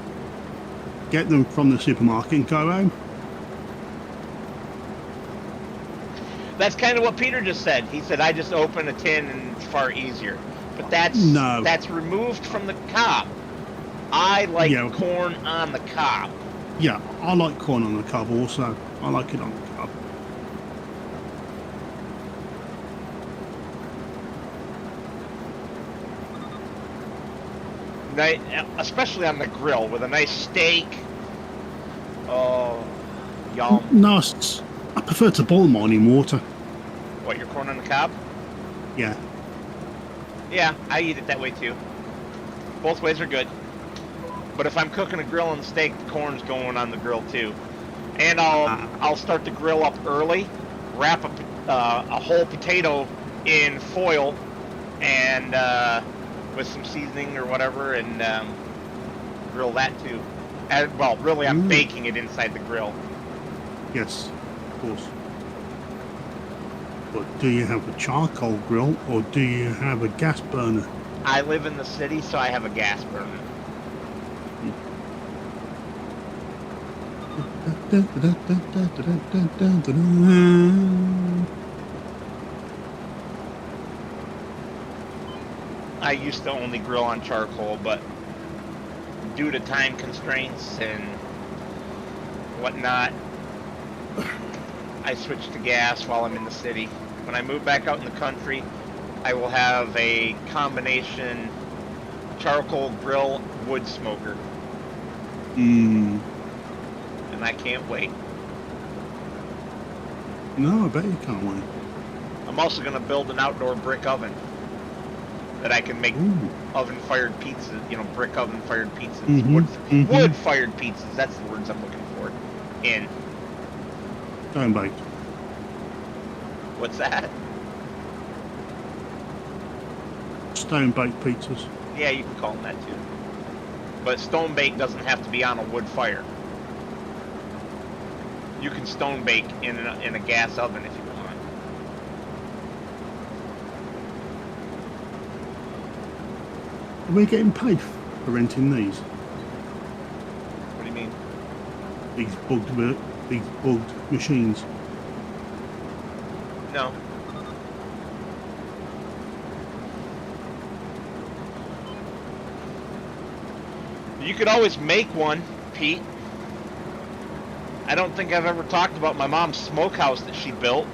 get them from the supermarket, and go home. That's kind of what Peter just said. He said, I just open a tin and it's far easier. But that's removed from the cob. I like corn on the cob. Yeah, I like corn on the cob also. I like it on the cob. Especially on the grill with a nice steak. Oh, yum. No, I prefer to boil mine in water. What, your corn on the cob? Yeah. Yeah, I eat it that way too. Both ways are good. But if I'm cooking a grill and steak, the corn's going on the grill too. And I'll start the grill up early, wrap a whole potato in foil and with some seasoning or whatever, and grill that too. Well, really, I'm baking it inside the grill. Yes, of course. But do you have a charcoal grill or do you have a gas burner? I live in the city, so I have a gas burner. I used to only grill on charcoal, but due to time constraints and whatnot, I switched to gas while I'm in the city. When I move back out in the country, I will have a combination charcoal grill wood smoker. And I can't wait. No, I bet you can't wait. I'm also going to build an outdoor brick oven that I can make oven-fired pizzas, brick oven-fired pizzas, wood-fired pizzas. That's the words I'm looking for. Stone baked. What's that? Stone baked pizzas. Yeah, you can call them that too. But stone bake doesn't have to be on a wood fire. You can stone bake in a gas oven if you want. Are we getting paid for renting these? What do you mean? These bugged machines. No. You could always make one, Pete. I don't think I've ever talked about my mom's smokehouse that she built.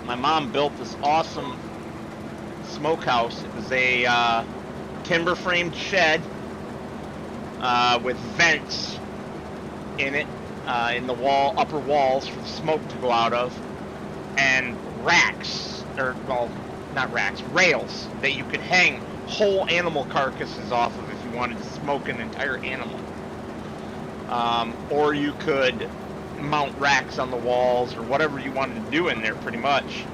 My mom built this awesome smokehouse. It was a timber framed shed with vents in it, in the upper walls for the smoke to go out of, and racks, rails that you could hang whole animal carcasses off of if you wanted to smoke an entire animal. Or you could mount racks on the walls or whatever you wanted to do in there, pretty much.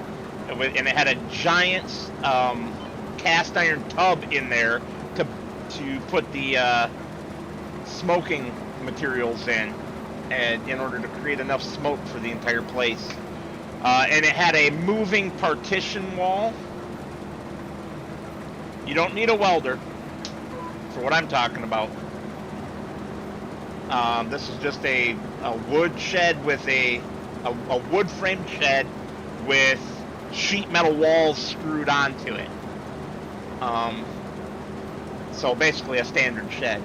And it had a giant cast iron tub in there to put the smoking materials in, and in order to create enough smoke for the entire place. And it had a moving partition wall. You don't need a welder for what I'm talking about. This is just a wood shed with a wood framed shed with sheet metal walls screwed onto it. So basically a standard shed.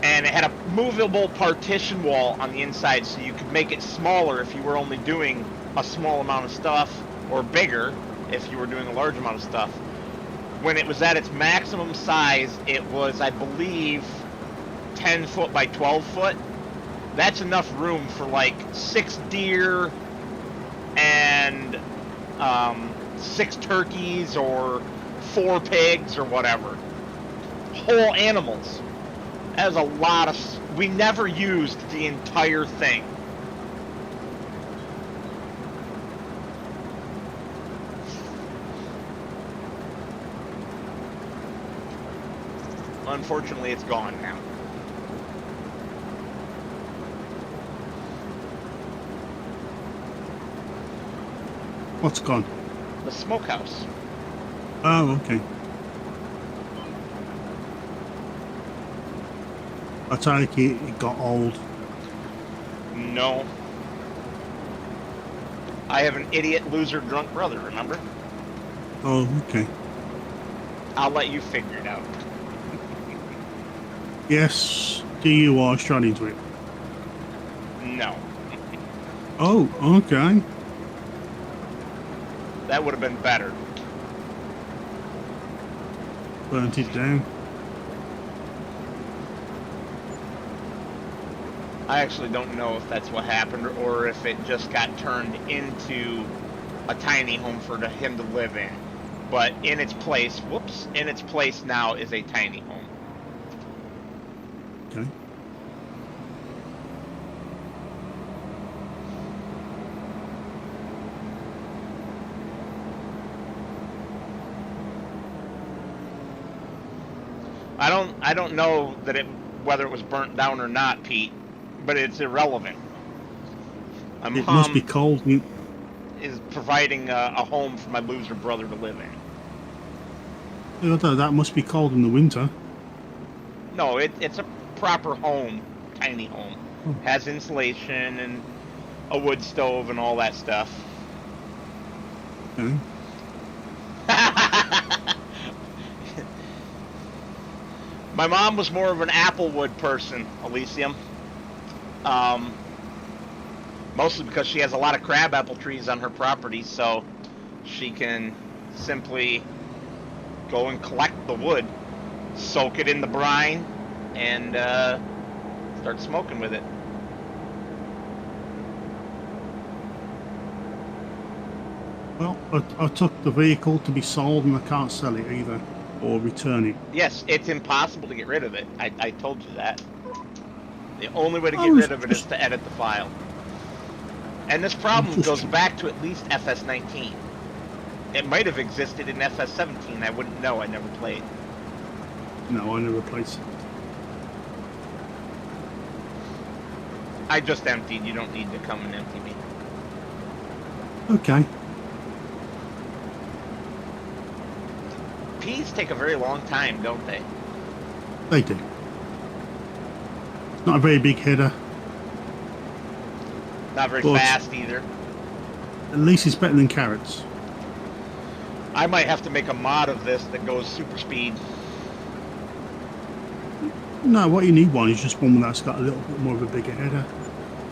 And it had a movable partition wall on the inside, so you could make it smaller if you were only doing a small amount of stuff, or bigger if you were doing a large amount of stuff. When it was at its maximum size, it was, I believe, 10 foot by 12 foot. That's enough room for like 6 deer and 6 turkeys or 4 pigs or whatever. Whole animals. That was a lot of... We never used the entire thing. Unfortunately, it's gone now. What's gone? The smokehouse. Oh, okay. I take it got old. No. I have an idiot, loser, drunk brother, remember? Oh, okay. I'll let you figure it out. Yes, DUI straight into it. No. Oh, okay. That would have been better. Burnt it down. I actually don't know if that's what happened or if it just got turned into a tiny home for him to live in. But in its place, in its place now is a tiny home. Okay. I don't know that whether it was burnt down or not, Pete, but it's irrelevant. My It must be mom cold. is providing a home for my loser brother to live in. Although that must be cold in the winter. No, it's a proper home, tiny home. Oh. Has insulation and a wood stove and all that stuff. Okay. My mom was more of an applewood person, Elysium. Mostly because she has a lot of crabapple trees on her property, so she can simply go and collect the wood, soak it in the brine, and start smoking with it. Well, I took the vehicle to be sold and I can't sell it either, or return it. Yes, it's impossible to get rid of it. I told you that. The only way to get rid of it is to edit the file. And this problem goes back to at least FS19. It might have existed in FS17. I wouldn't know. I never played. No, I never played. I just emptied. You don't need to come and empty me. Okay. Peas take a very long time, don't they? They do. Not a very big header. Not very fast either. At least it's better than carrots. I might have to make a mod of this that goes super speed. No, what you need one is just one that's got a little bit more of a bigger header.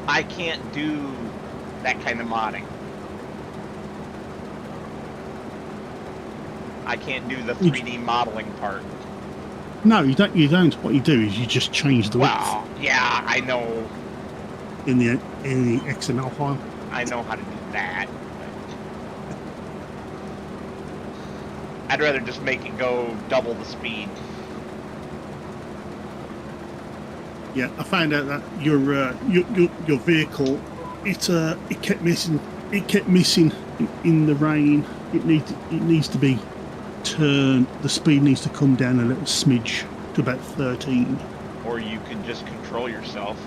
I can't do that kind of modding. I can't do the 3D modeling part. No, you don't. You don't. What you do is you just change the width. Well, yeah, I know. In the XML file. I know how to do that. I'd rather just make it go double the speed. Yeah, I found out that your vehicle it kept missing. It kept missing in the rain. It needs to be turned. The speed needs to come down a little smidge to about 13. Or you could just control yourself.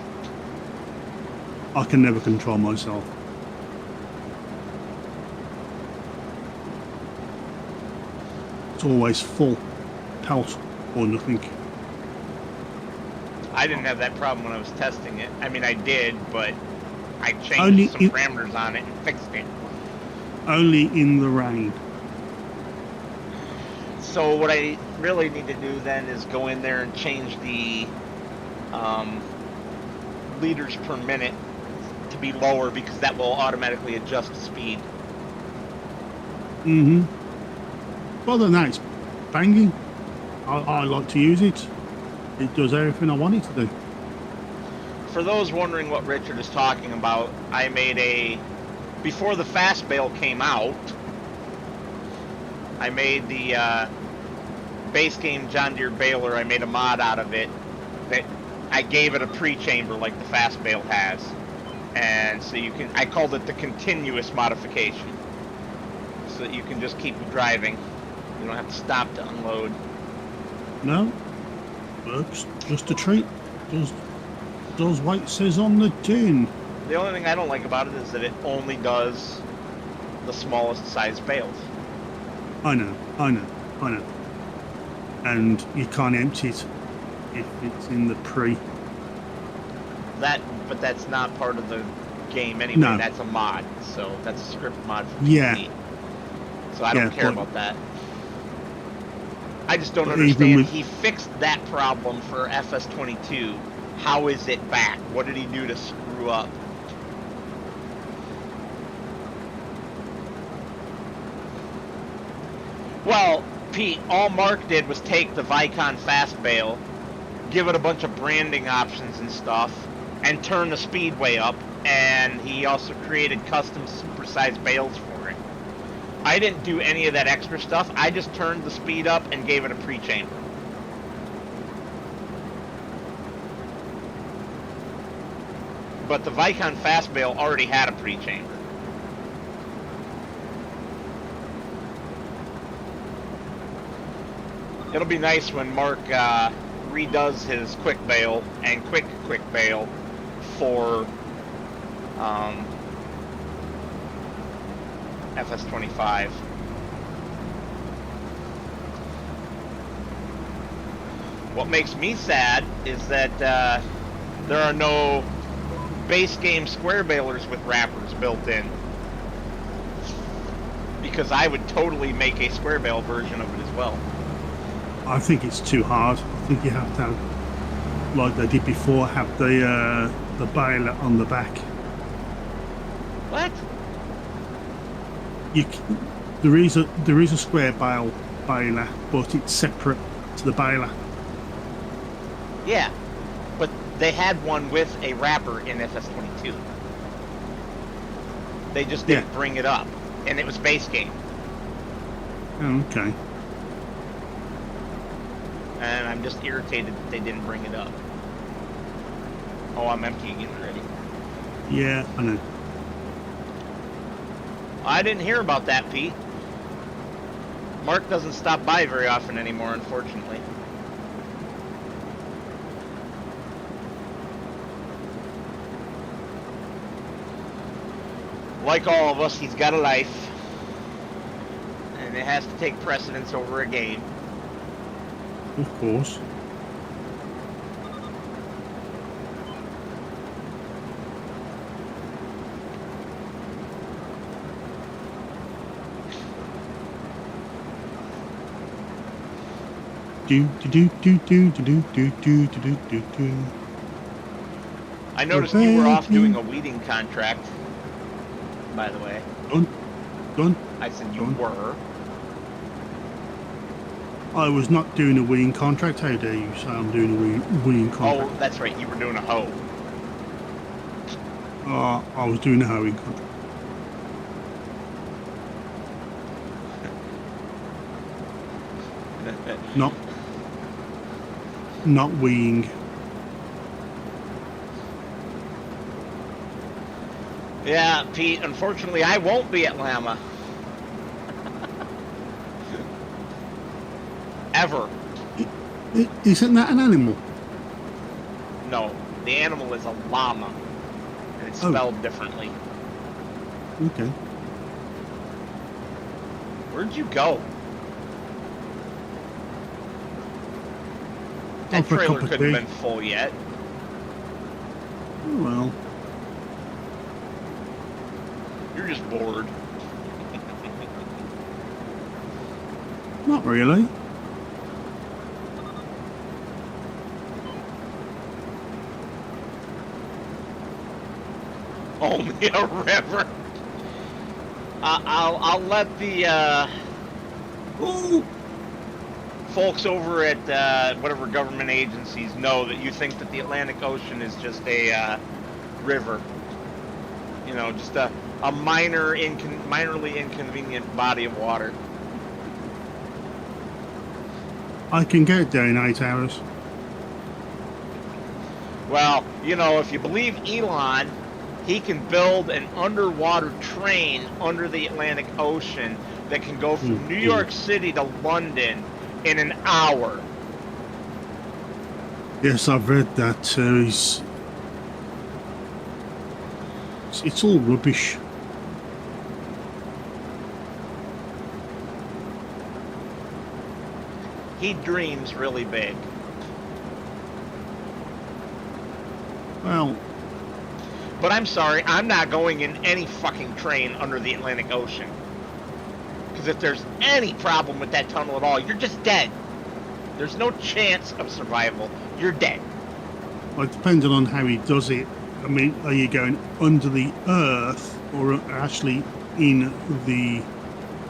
I can never control myself. It's always full pelt or nothing. I didn't have that problem when I was testing it. I mean, I did, but I changed some parameters on it and fixed it. Only in the rain. So what I really need to do then is go in there and change the liters per minute to be lower, because that will automatically adjust the speed. Mm-hmm. Well, then that's banging. I like to use it. It does everything I want it to do. For those wondering what Richard is talking about, I made before the fast bale came out, I made the base game John Deere baler. I made a mod out of it that I gave it a pre-chamber like the fast bale has, and so I called it the continuous modification, so that you can just keep driving. You don't have to stop to unload. No. Works just a treat. Does what it says on the tin. The only thing I don't like about it is that it only does the smallest size bales. I know. And you can't empty it if it's in the pre. But that's not part of the game anyway. No. That's a mod, so that's a script mod for Yeah. PC. So I don't care but- about that. I just don't But understand. even with- He fixed that problem for FS22. How is it back? What did he do to screw up? Well, Pete, all Mark did was take the Vicon Fast Bale, give it a bunch of branding options and stuff, and turn the speed way up, and he also created custom supersized bales for it. I didn't do any of that extra stuff. I just turned the speed up and gave it a pre-chamber. But the Vicon Fast Bale already had a pre-chamber. It'll be nice when Mark redoes his quick bale and quick bale for FS25. What makes me sad is that there are no base game square balers with wrappers built in. Because I would totally make a square bale version of it as well. I think it's too hard. I think you have to, like they did before, have the baler on the back. What? There is a square baler, but it's separate to the baler. Yeah, but they had one with a wrapper in FS22. They just didn't bring it up, and it was base game. Oh, okay. And I'm just irritated that they didn't bring it up. Oh, I'm emptying it already. Yeah, I know. I didn't hear about that, Pete. Mark doesn't stop by very often anymore, unfortunately. Like all of us, he's got a life. And it has to take precedence over a game. Of course. I noticed you were off doing a weeding contract, by the way. Done. I said you were. I was not doing a weeding contract. How dare you say I'm doing a weeding contract? Oh, that's right. You were doing a hoe. I was doing a hoeing contract. Not weeing. Yeah, Pete, unfortunately I won't be at Lama. Ever. Isn't that an animal? No, the animal is a llama. And it's spelled differently. Okay. Where'd you go? That for a trailer cup of couldn't have tea. been full yet. Oh, well. You're just bored. Not really. Only a river. I'll let the folks over at whatever government agencies know that you think that the Atlantic Ocean is just a river. You know, just a minorly inconvenient body of water. I can get there in 8 hours. Well, you know, if you believe Elon, he can build an underwater train under the Atlantic Ocean that can go from New York City to London in an hour. Yes, I've read that. It's all rubbish. He dreams really big. Well, But I'm sorry, I'm not going in any fucking train under the Atlantic Ocean. Because if there's any problem with that tunnel at all, you're just dead. There's no chance of survival. You're dead. well, depending on how he does it, I mean, are you going under the earth or actually in the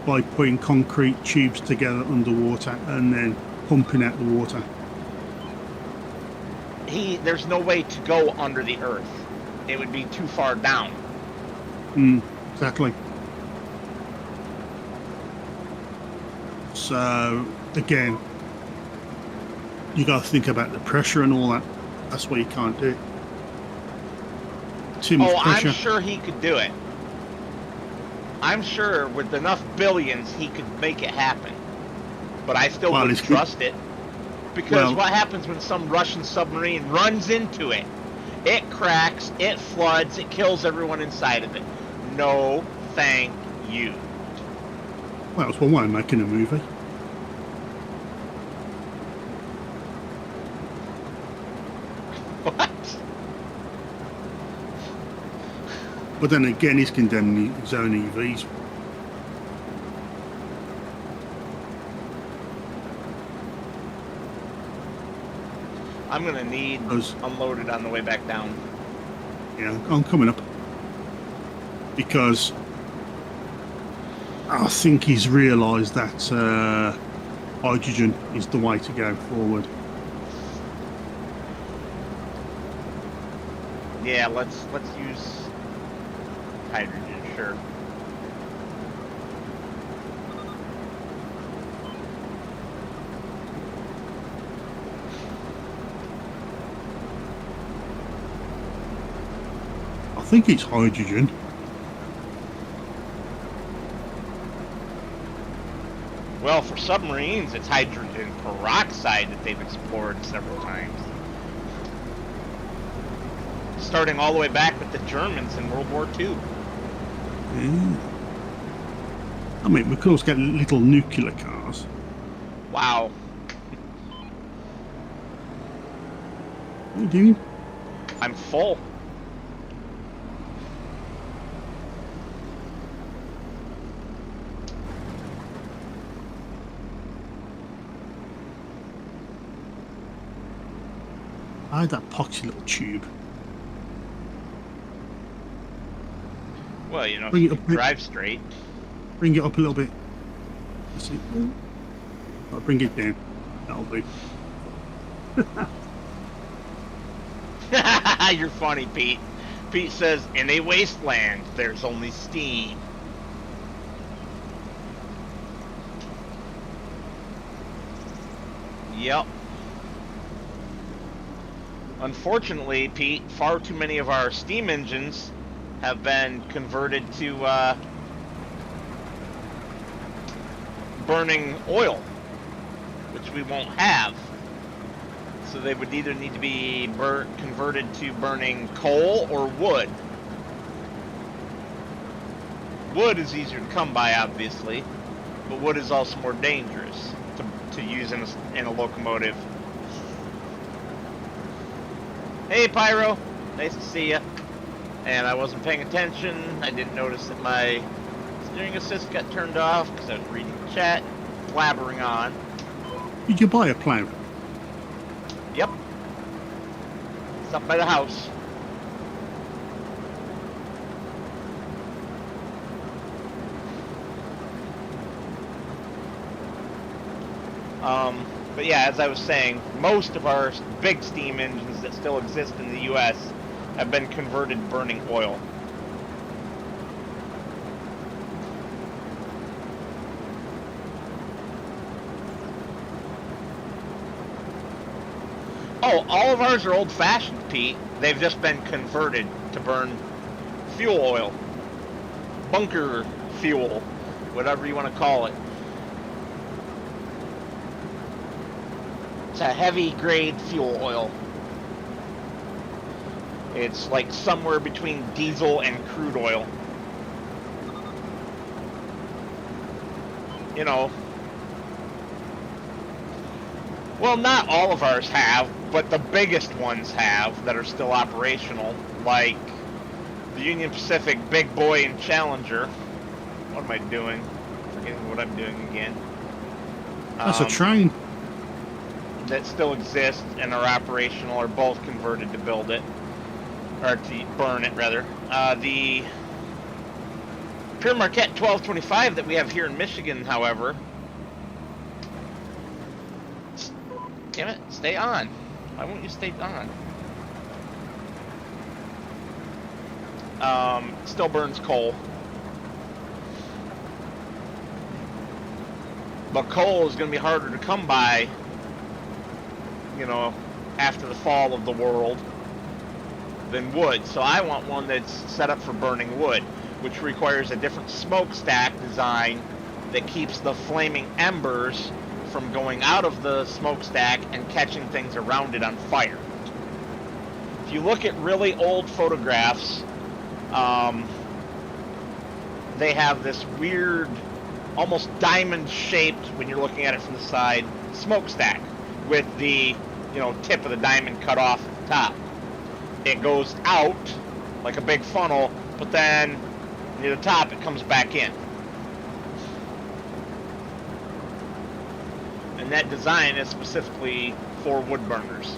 by putting concrete tubes together underwater and then pumping out the water? There's no way to go under the earth. It would be too far down. Exactly. So again, you got to think about the pressure and all that. That's why you can't do it. Too much pressure. I'm sure he could do it. I'm sure with enough billions he could make it happen. But I still wouldn't trust it. Because what happens when some Russian submarine runs into it? It cracks, it floods, it kills everyone inside of it. No, thank you. Well, that's why I'm making a movie. What? But then again, he's condemning his own EVs. I'm going to need those unloaded on the way back down. Yeah, I'm coming up. Because I think he's realised that hydrogen is the way to go forward. Yeah, let's use hydrogen, sure. I think it's hydrogen. Well, for submarines, it's hydrogen peroxide that they've explored several times. Starting all the way back with the Germans in World War II. Yeah. I mean, we could also get little nuclear cars. Wow. What are you doing? I'm full. I had that poxy little tube. Well, you know, if you drive straight. Bring it up a little bit. Let's see. I'll bring it down. That'll do. You're funny, Pete. Pete says, in a wasteland, there's only steam. Yep. Unfortunately, Pete, far too many of our steam engines have been converted to burning oil, which we won't have. So they would either need to be converted to burning coal or wood. Wood is easier to come by, obviously, but wood is also more dangerous to use in a locomotive. Hey, Pyro. Nice to see you. And I wasn't paying attention. I didn't notice that my steering assist got turned off because I was reading the chat, blabbering on. Did you buy a plow? Yep. It's up by the house. But yeah, as I was saying, most of our big steam engines that still exist in the U.S. have been converted burning oil. Oh, all of ours are old-fashioned, Pete. They've just been converted to burn fuel oil. Bunker fuel, whatever you want to call it. It's a heavy grade fuel oil. It's like somewhere between diesel and crude oil. You know, well, not all of ours have, but the biggest ones have that are still operational, like the Union Pacific Big Boy and Challenger. What am I doing? Forgetting what I'm doing again. That's a train. That still exists and are operational, are both converted to build it. Or to burn it, rather. The Pure Marquette 1225 that we have here in Michigan, however... Damn it, stay on. Why won't you stay on? Still burns coal. But coal is going to be harder to come by, you know, after the fall of the world than wood. So I want one that's set up for burning wood, which requires a different smokestack design that keeps the flaming embers from going out of the smokestack and catching things around it on fire. If you look at really old photographs, they have this weird, almost diamond-shaped, when you're looking at it from the side, smokestack with the, you know, tip of the diamond cut off at the top. It goes out like a big funnel, but then near the top it comes back in. And that design is specifically for wood burners.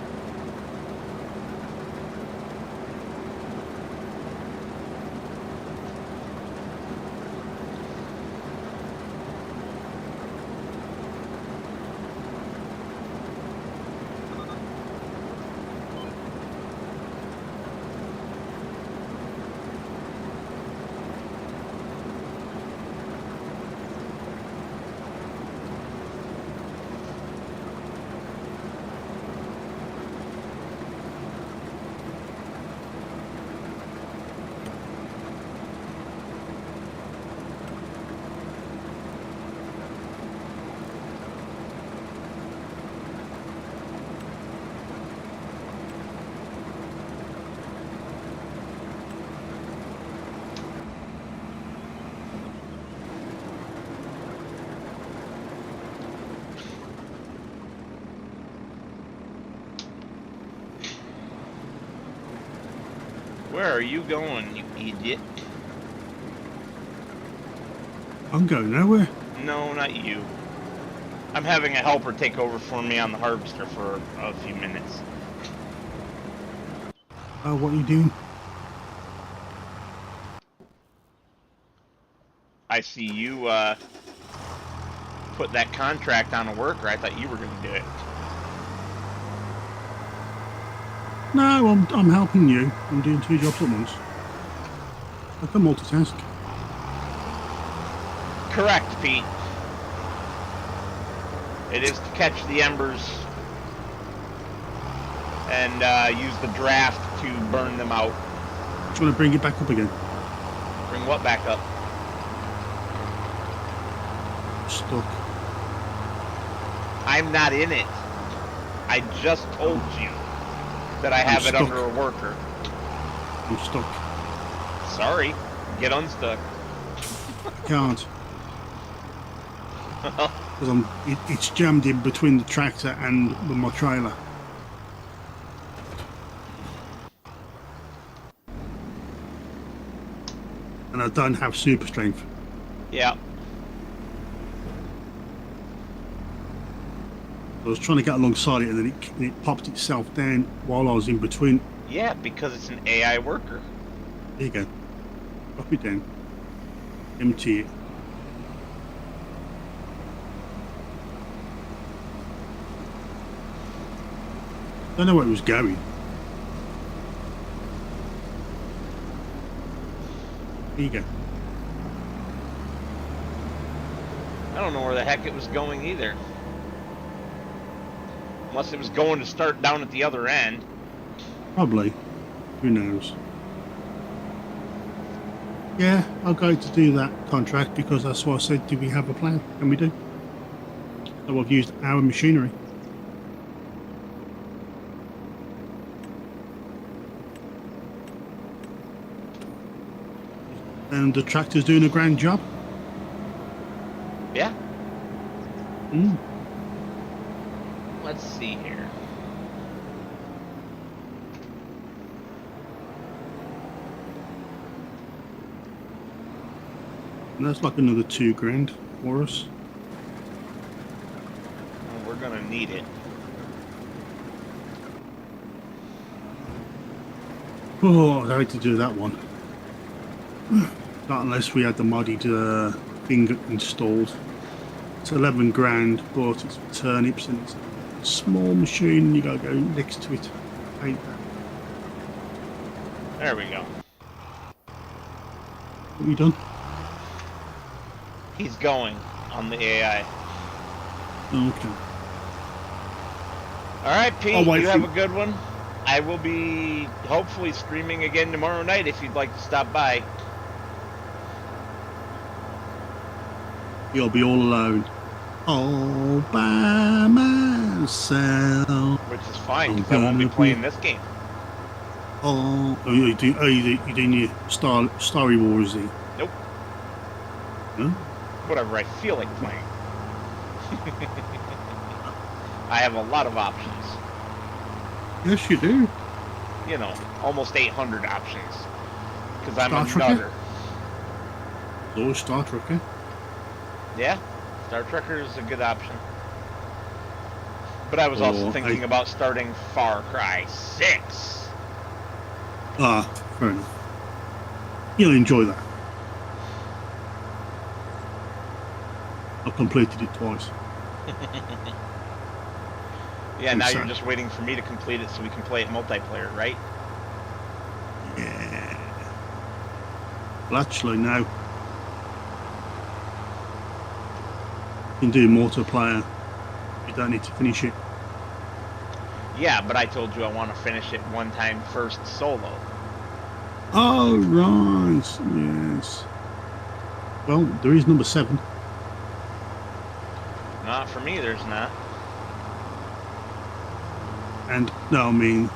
Where are you going, you idiot? I'm going nowhere. No, not you. I'm having a helper take over for me on the harvester for a few minutes. Oh, what are you doing? I see you put that contract on a worker. I thought you were going to do it. No, I'm helping you. I'm doing two jobs at once. I can multitask. Correct, Pete. It is to catch the embers and use the draft to burn them out. Do you want to bring it back up again? Bring what back up? Stuck. I'm not in it. I just told you that I have it under a worker. I'm stuck. Sorry. Get unstuck. I can't. Because it's jammed in between the tractor and my trailer. And I don't have super strength. Yeah. I was trying to get alongside it and then it popped itself down while I was in between. Yeah, because it's an AI worker. There you go. Pop it down. Empty it. Don't know where it was going. There you go. I don't know where the heck it was going either. Unless it was going to start down at the other end. Probably. Who knows? Yeah, I'll go to do that contract because that's what I said. Do we have a plan? And we do. So I've used our machinery. And the tractor's doing a grand job. Yeah. Mm. Let's see here. And that's like another 2 grand for us. Well, we're gonna need it. Oh, I'd hate to do that one. Not unless we had the modded thing installed. It's 11 grand, but it's turnips and it's a small machine. You gotta go next to it. Hate that. There we go. What you done? He's going on the AI. Okay. All right, Pete. I'll wait You for have you. a good one. I will be hopefully streaming again tomorrow night if you'd like to stop by. You'll be all alone. All by myself. Which is fine, I'm because I won't be gonna playing this game. Oh, you doing your Starry Wars? Nope. Huh? Whatever I feel like playing. I have a lot of options. Yes, you do. You know, almost 800 options. Because I'm Star a Trek? nutter. Those Star Trek. Yeah, Star Trekker is a good option. But I was also thinking about starting Far Cry 6. Ah, fair enough. You'll enjoy that. I've completed it twice. Yeah, now sad. you're just waiting for me to complete it so we can play it multiplayer, right? Yeah. Well, actually, no. You can do multiplayer. You don't need to finish it. Yeah, but I told you I want to finish it one time first solo. Oh, right. Yes. Well, there is number 7. Not for me, there's not. And no, I mean,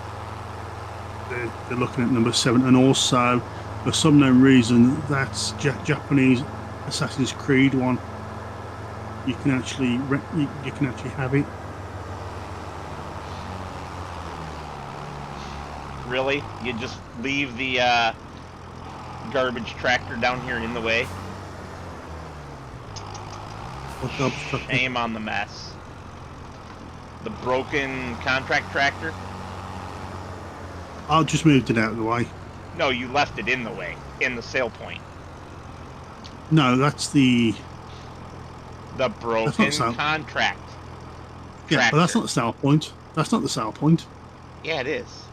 they're looking at number 7, and also for some known reason that's Japanese Assassin's Creed one. You can actually you can actually have it. Really? You just leave the garbage tractor down here in the way? What garbage tractor? Shame on the mess. The broken contract tractor? I'll just moved it out of the way. No, you left it in the way, in the sale point. No, that's the broken contract. Yeah, tractor. but that's not the sale point. That's not the sale point. Yeah, it is.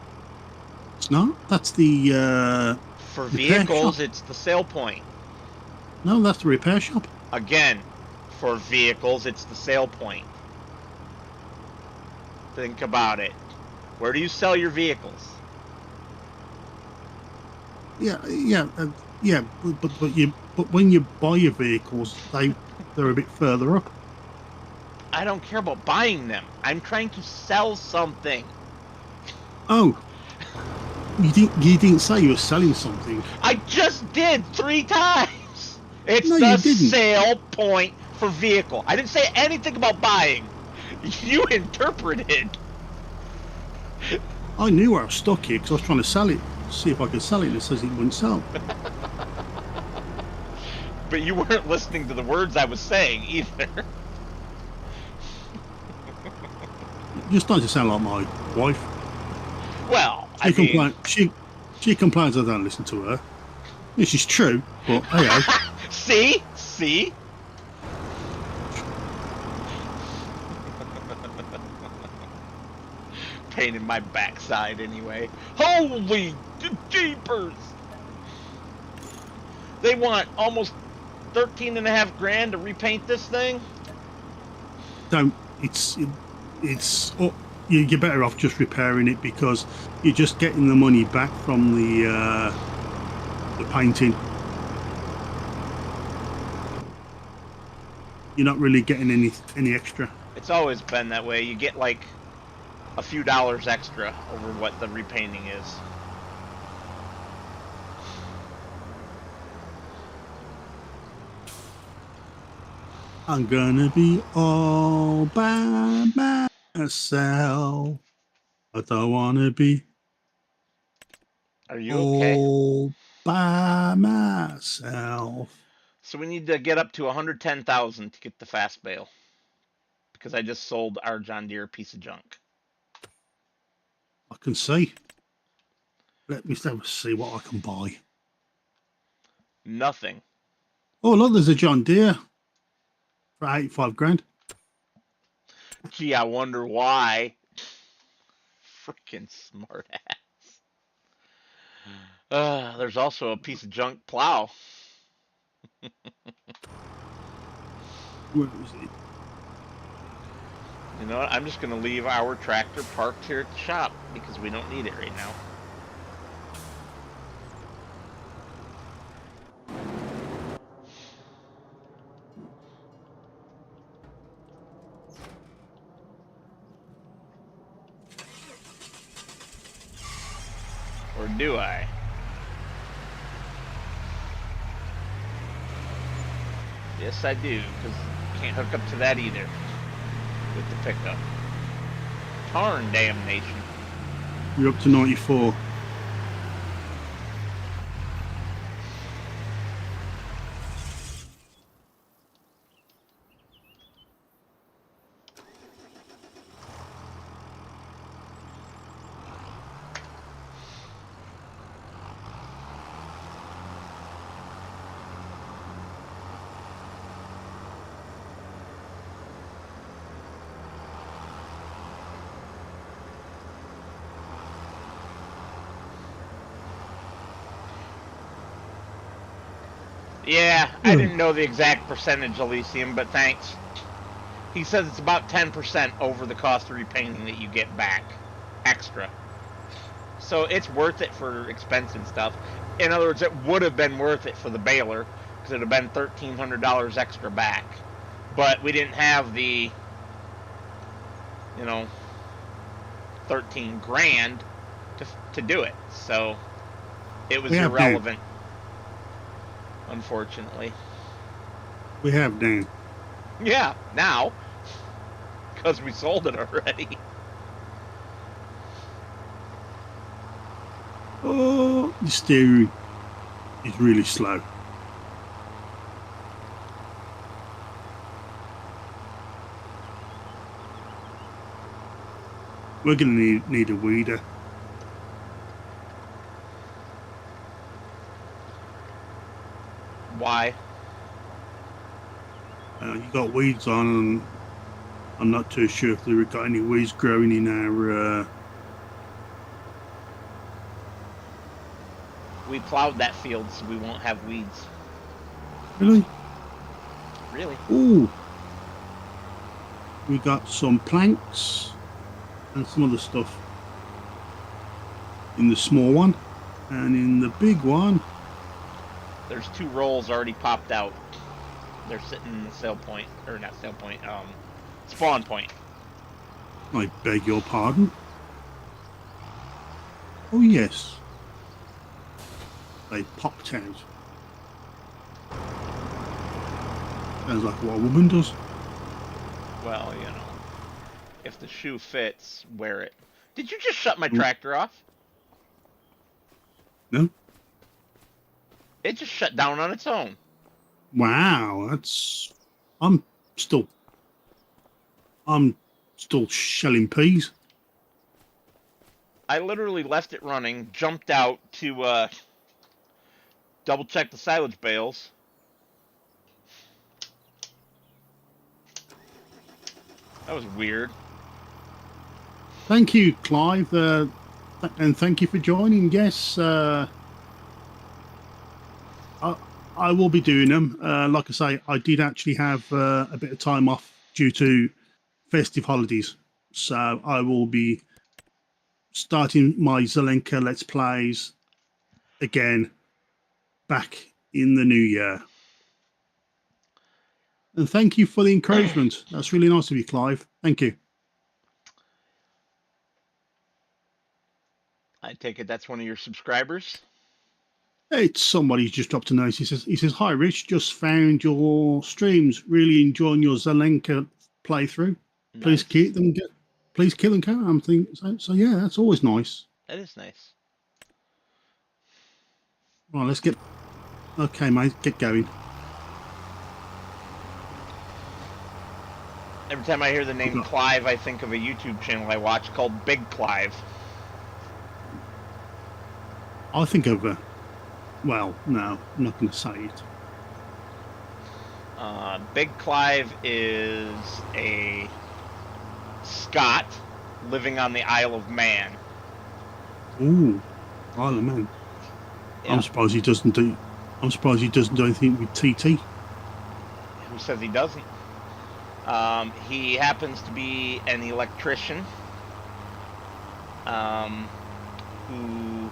It's not. That's the For repair vehicles, shop. it's the sale point. No, that's the repair shop. Again, for vehicles, it's the sale point. Think about it. Where do you sell your vehicles? Yeah, but when you buy your vehicles, they're a bit further up. I don't care about buying them. I'm trying to sell something. Oh, you didn't say you were selling something. I just did 3 times. It's No, the you didn't. sale point for vehicle. I didn't say anything about buying. You interpreted. I knew I was stuck here because I was trying to sell it. See if I could sell it, and it says it wouldn't sell. But you weren't listening to the words I was saying either. You're starting to sound like my wife. Well, She complains I don't listen to her. This is true, but hey. See? Pain in my backside anyway. Holy jeepers! They want almost 13.5 grand to repaint this thing? Don't. You're better off just repairing it because you're just getting the money back from the painting. You're not really getting any extra. It's always been that way. You get like a few dollars extra over what the repainting is. I'm gonna be all by myself. I don't wanna be Are you okay? all by myself. So we need to get up to 110,000 to get the fast bale because I just sold our John Deere piece of junk. I can see. Let me see what I can buy. Nothing. Oh, look, there's a John Deere for 85 grand. Gee, I wonder why. Freaking smart ass. There's also a piece of junk plow. Where is it? You know what? I'm just going to leave our tractor parked here at the shop because we don't need it right now. Or do I? Yes, I do, because can't hook up to that either with the pickup. Darn damnation. You're up to 94. Yeah, I didn't know the exact percentage, Elysium, but thanks. He says it's about 10% over the cost of repainting that you get back. Extra. So it's worth it for expense and stuff. In other words, it would have been worth it for the baler, because it would have been $1,300 extra back. But we didn't have the, 13 grand to do it. So it was We have Dan. irrelevant, unfortunately. We have Dan. Yeah, now, because we sold it already. Oh, the steering is really slow. We're going to need a weeder. Why? You got weeds on, and I'm not too sure if we've got any weeds growing in our. We plowed that field so we won't have weeds. Really? Really? Oh, we got some planks and some other stuff in the small one, and in the big one, There's 2 rolls already popped out. They're sitting in the sale point, or not sale point, spawn point. I beg your pardon. Oh yes, they popped out. Sounds like what a woman does. Well, if the shoe fits, wear it. Did you just shut my tractor off? No. It just shut down on its own. Wow, that's. I'm still. I'm still shelling peas. I literally left it running, jumped out to double check the silage bales. That was weird. Thank you, Clive, and thank you for joining. Yes, I will be doing them. Like I say, I did actually have a bit of time off due to festive holidays, so I will be starting my Zelenka Let's Plays again back in the new year. And thank you for the encouragement. That's really nice of you, Clive. Thank you. I take it that's one of your subscribers? It's somebody just dropped a note. He says, "Hi, Rich. Just found your streams. Really enjoying your Zelenka playthrough. Please Nice. keep them. Please kill and count." I'm thinking, so yeah, that's always nice. That is nice. Right, let's get. Okay, mate, get going. Every time I hear the name Clive, I think of a YouTube channel I watch called Big Clive. I think of well, no, I'm not going to say it. Big Clive is a Scot living on the Isle of Man. Ooh, Isle of Man. Yeah. I'm surprised he doesn't do anything with TT. Who says he doesn't? He happens to be an electrician who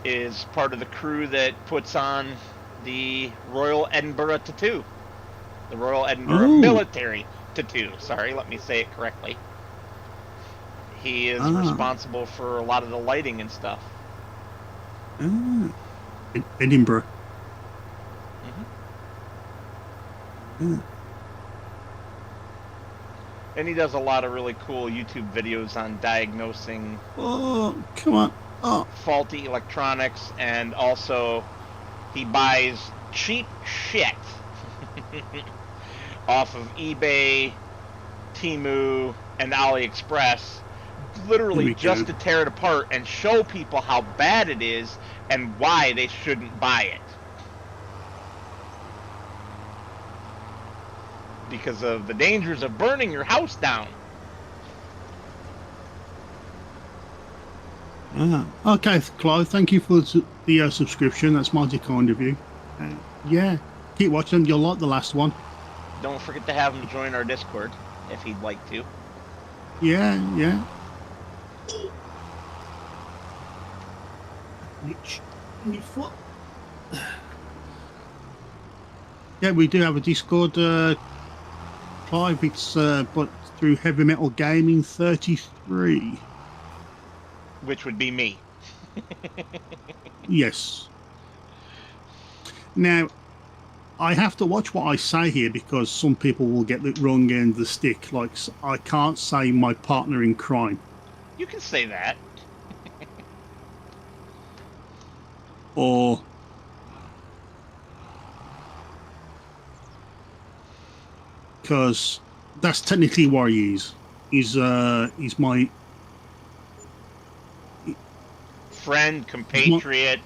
is part of the crew that puts on the Royal Edinburgh Tattoo. The Royal Edinburgh Military Tattoo. Sorry, let me say it correctly. He is responsible for a lot of the lighting and stuff. Edinburgh. Mm-hmm. And he does a lot of really cool YouTube videos on diagnosing faulty electronics, and also he buys cheap shit off of eBay, Temu, and AliExpress, literally just to tear it apart and show people how bad it is and why they shouldn't buy it. Because of the dangers of burning your house down. Okay, Clive, thank you for the subscription. That's mighty kind of you. Yeah, keep watching. You'll like the last one. Don't forget to have him join our Discord if he'd like to. Yeah. Yeah, we do have a Discord, Clive. It's but through Heavy Metal Gaming 33. Which would be me. Yes. Now, I have to watch what I say here because some people will get the wrong end of the stick. Like, I can't say my partner in crime. You can say that. Or... because that's technically what he is. He's my... friend, compatriot.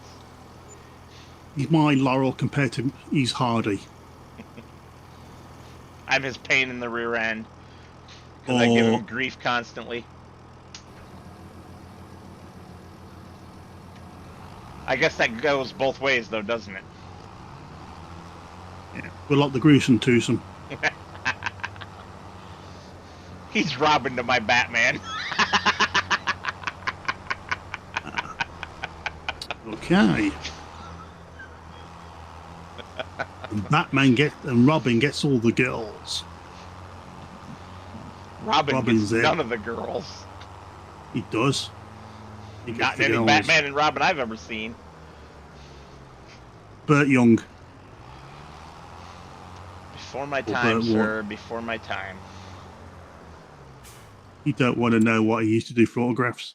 He's my Laurel compared to he's Hardy. I'm his pain in the rear end. Because I give him grief constantly. I guess that goes both ways, though, doesn't it? Yeah, we're like the gruesome twosome. He's Robin to my Batman. Okay. And Batman and Robin gets all the girls. Robin's gets none of the girls. He does. Not any Batman and Robin I've ever seen. Burt Young. Before my time, sir. Before my time. You don't want to know what he used to do for autographs.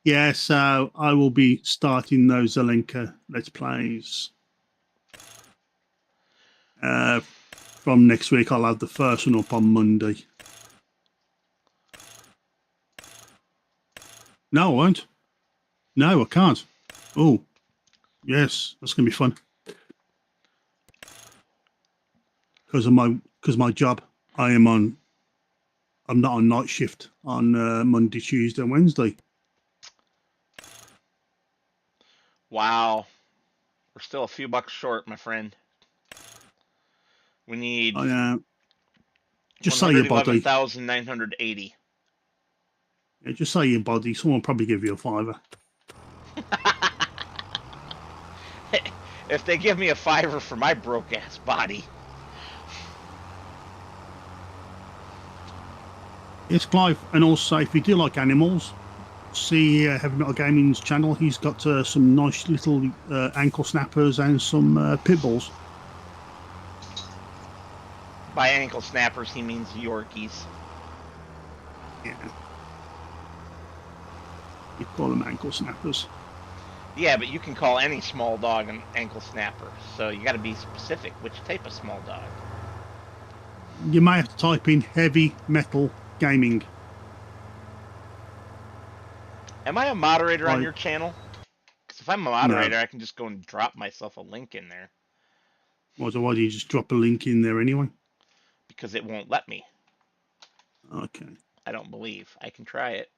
Yeah, so I will be starting those Zelenka Let's Plays. From next week, I'll have the first one up on Monday. No, I won't. No, I can't. Oh, yes, that's going to be fun. Because of my job, I'm not on night shift on Monday, Tuesday, and Wednesday. Wow. We're still a few bucks short, my friend. We need just say your body. 111,980. Yeah, just say your body. Someone will probably give you a $5. If they give me a $5 for my broke ass body. Yes, Clive, and also if you do like animals, see Heavy Metal Gaming's channel. He's got some nice little ankle snappers and some pit bulls. By ankle snappers, he means Yorkies. Yeah. You call them ankle snappers. Yeah, but you can call any small dog an ankle snapper, so you got to be specific which type of small dog. You may have to type in Heavy Metal Gaming. Am I a moderator on Right. your channel? Because if I'm a No. moderator, I can just go and drop myself a link in there. Why do you just drop a link in there anyway? Because it won't let me. Okay. I don't believe. I can try it.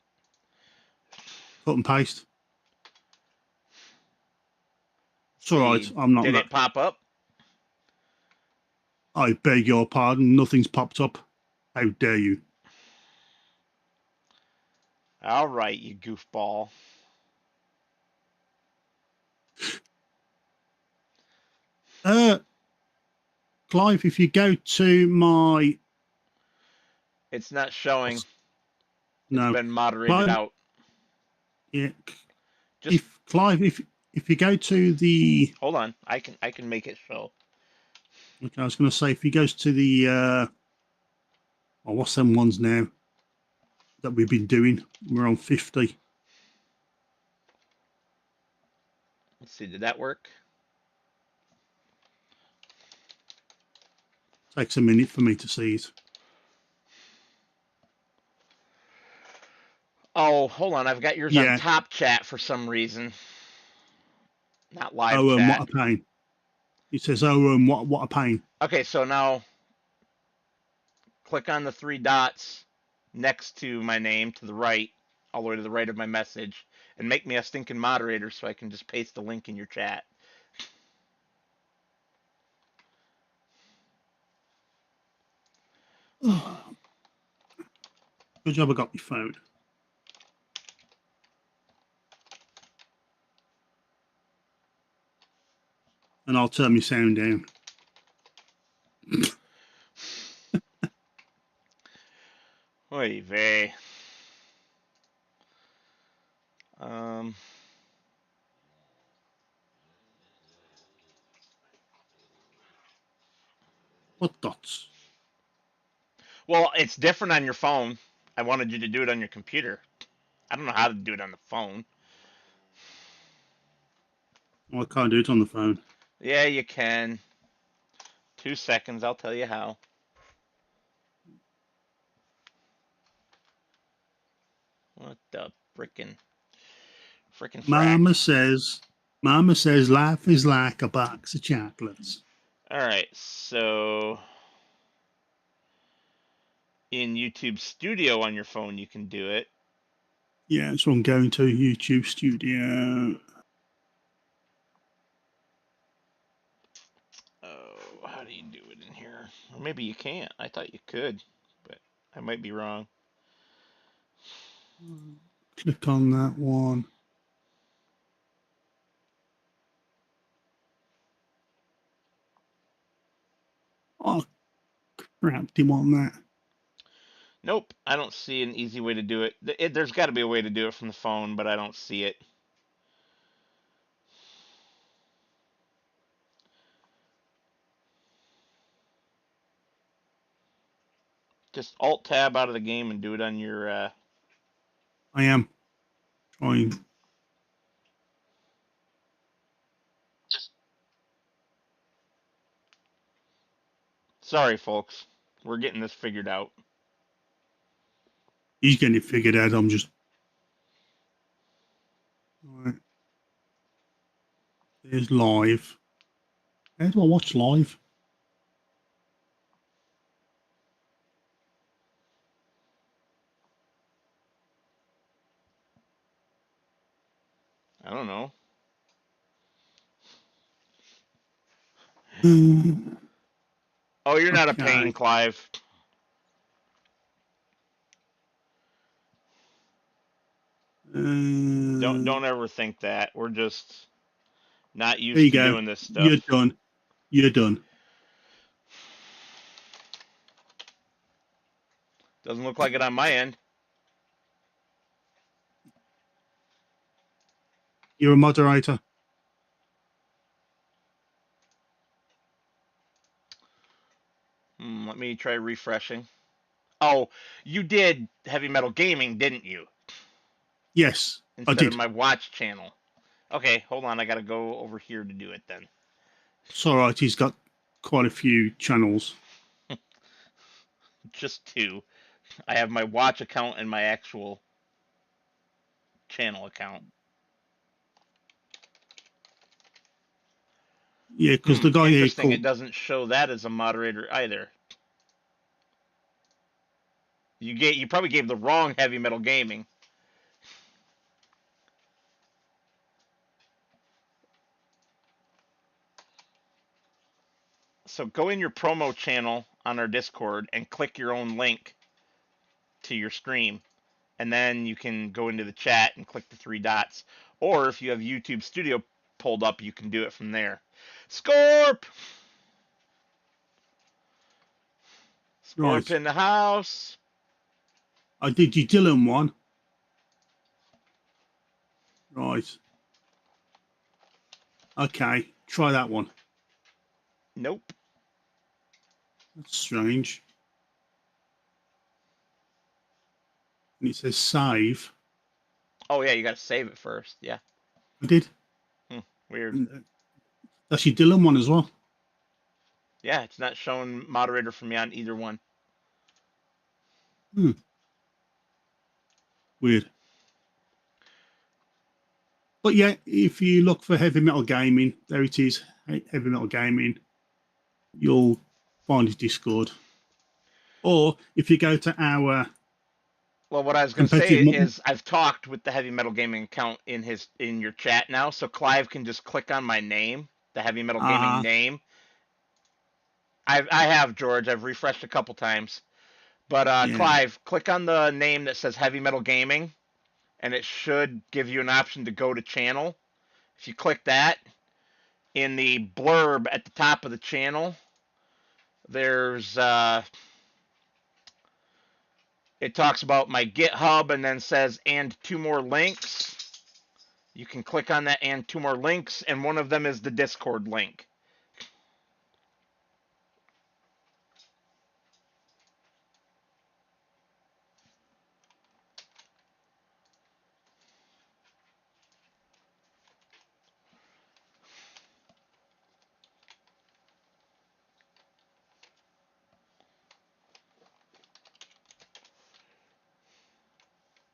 Cut and paste. It's all right. See, I'm not did that. it pop up? I beg your pardon. Nothing's popped up. How dare you? All right, you goofball. Clive, if you go to my It's not showing. It's no, been moderated Clive, out. yeah, Just if you go to the, hold on. I can make it show. okay, I was going to say if he goes to the, oh, what's them ones now that we've been doing? We're on 50. Let's see. Did that work? Takes a minute for me to see it. Oh, hold on. I've got yours on Yeah. top chat for some reason. Not live Oh, chat. what a pain. It says, oh, what a pain. Okay, so now click on the three dots next to my name to the right, all the way to the right of my message, and make me a stinking moderator so I can just paste the link in your chat. Good job I got my phone. And I'll turn my sound down. Oy vey. Um, What dots? well, it's different on your phone. I wanted you to do it on your computer. I don't know how to do it on the phone. Well, I can't do it on the phone. Yeah, you can. 2 seconds, I'll tell you how. What the frickin' frack? Mama says life is like a box of chocolates. Alright, so in YouTube Studio on your phone, you can do it. Yeah, so I'm going to YouTube Studio. Oh, how do you do it in here? Or maybe you can't. I thought you could, but I might be wrong. Click on that one. Oh, crap, do you want that? Nope, I don't see an easy way to do it. There's got to be a way to do it from the phone, but I don't see it. Just Alt Tab out of the game and do it on your. I am trying. Sorry, folks. We're getting this figured out. He's getting it figured out. I'm just. All right. There's live. How do I watch live? I don't know. Oh, you're not a pain, Okay. Clive. Don't ever think that. We're just not There you used to go. doing this stuff. You're done. You're done. Doesn't look like it on my end. You're a moderator. Let me try refreshing. Oh, you did Heavy Metal Gaming, didn't you? Yes, I Instead of did. my watch channel. Okay, hold on. I gotta go over here to do it then. It's all right. He's got quite a few channels. Just two. I have my watch account and my actual channel account. Yeah, because the guy here Interesting. It called. doesn't show that as a moderator either. You probably gave the wrong Heavy Metal Gaming. So go in your promo channel on our Discord and click your own link to your stream, and then you can go into the chat and click the three dots. Or if you have YouTube Studio pulled up, you can do it from there. Scorp! Scorp Right. in the house. I did your Dylan one. Right. Okay. Try that one. Nope. That's strange. And it says save. Oh yeah, you gotta save it first. Yeah. I did. Weird. And that's your Dylan one as well. Yeah, it's not showing moderator for me on either one. Weird. But yeah, if you look for Heavy Metal Gaming, there it is. Heavy Metal Gaming. You'll find his Discord. Or if you go to our Well, what I was gonna say competitive. is I've talked with the Heavy Metal Gaming account in your chat now, so Clive can just click on my name, the Heavy Metal Gaming name. I have George. I've refreshed a couple times, but Yeah. Clive, click on the name that says Heavy Metal Gaming, and it should give you an option to go to channel. If you click that, in the blurb at the top of the channel, there's it talks about my GitHub and then says and two more links. You can click on that and two more links, and one of them is the Discord link.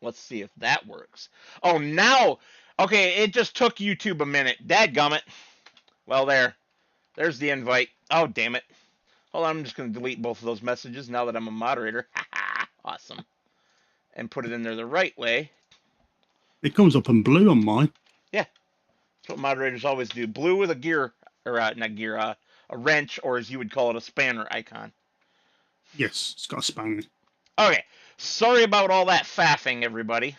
Let's see if that works. Oh, now, okay, it just took YouTube a minute. Dadgummit. Well, there's the invite. Oh, damn it. Hold on, I'm just going to delete both of those messages now that I'm a moderator. Awesome. And put it in there the right way. It comes up in blue on mine. Yeah, that's what moderators always do. Blue with a gear, or not gear, a wrench, or as you would call it, a spanner icon. Yes, it's got a spanner. Okay, sorry about all that faffing, everybody.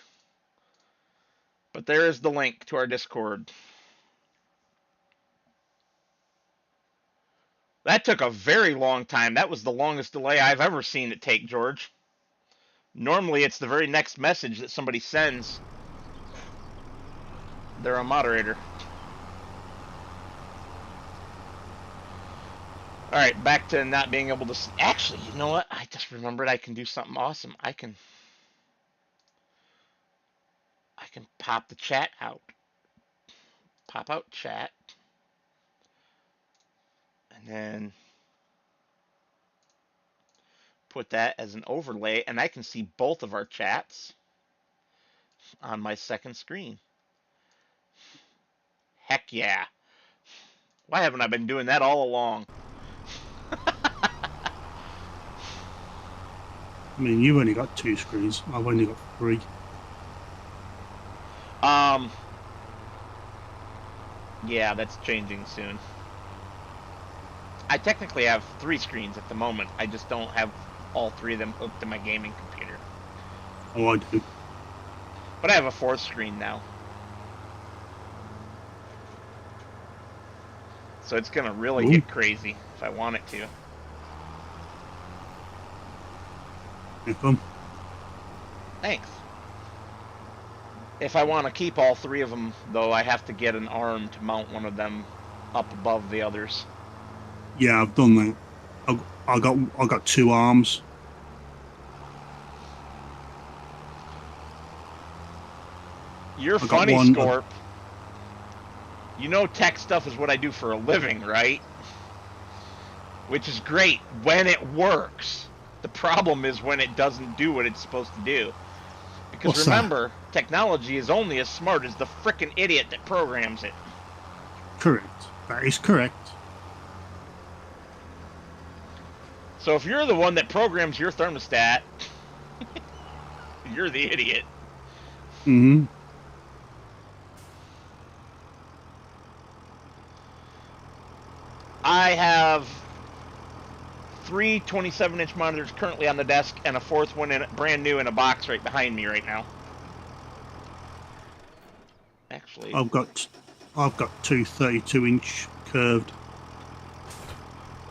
But there is the link to our Discord. That took a very long time. That was the longest delay I've ever seen it take, George. Normally, it's the very next message that somebody sends. They're a moderator. Alright, back to not being able to... Actually, you know what? I just remembered I can do something awesome. I can pop the chat out. Pop out chat. And then put that as an overlay, and I can see both of our chats on my second screen. Heck yeah. Why haven't I been doing that all along? I mean, you've only got two screens. I've only got three. Yeah, that's changing soon. I technically have 3 screens at the moment. I just don't have all 3 of them hooked to my gaming computer. Oh, I do. But I have a 4th screen now. So it's gonna really get crazy if I want it to. Here come. Thanks. If I want to keep all three of them, though, I have to get an arm to mount one of them up above the others. Yeah, I've done that. I got two arms. You're I got funny, one. Scorp. You know tech stuff is what I do for a living, right? Which is great when it works. The problem is when it doesn't do what it's supposed to do. Because What's that? remember, technology is only as smart as the frickin' idiot that programs it. Correct. That is correct. So if you're the one that programs your thermostat, you're the idiot. Mm-hmm. I have three 27-inch monitors currently on the desk and a fourth one brand new in a box right behind me right now. Actually, I've got two 32-inch curved.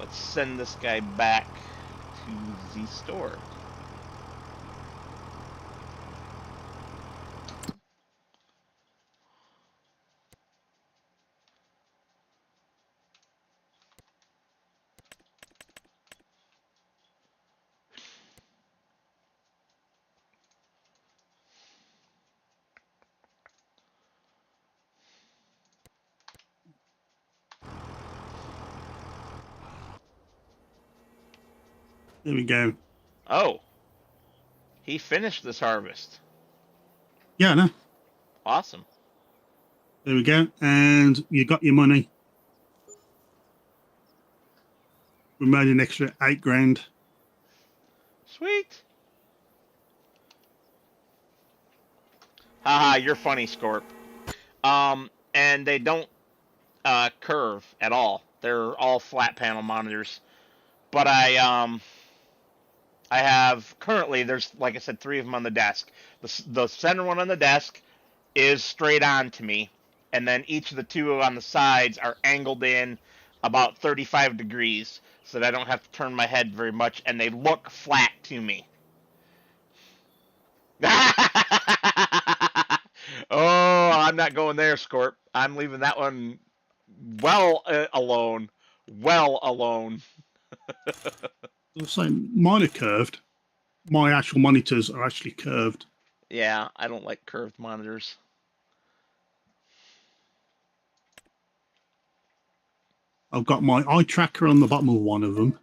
let's send this guy back to the store. There we go. Oh, he finished this harvest. Yeah, no. Awesome. There we go. And you got your money. We made an extra $8,000. Sweet. Haha, you're funny, Scorp. And they don't curve at all. They're all flat panel monitors. But I have currently, there's, like I said, three of them on the desk. The center one on the desk is straight on to me, and then each of the two on the sides are angled in about 35 degrees, so that I don't have to turn my head very much, and they look flat to me. Oh, I'm not going there, Scorp. I'm leaving that one well alone. Well alone. So mine are curved. My actual monitors are actually curved. Yeah, I don't like curved monitors. I've got my eye tracker on the bottom of one of them.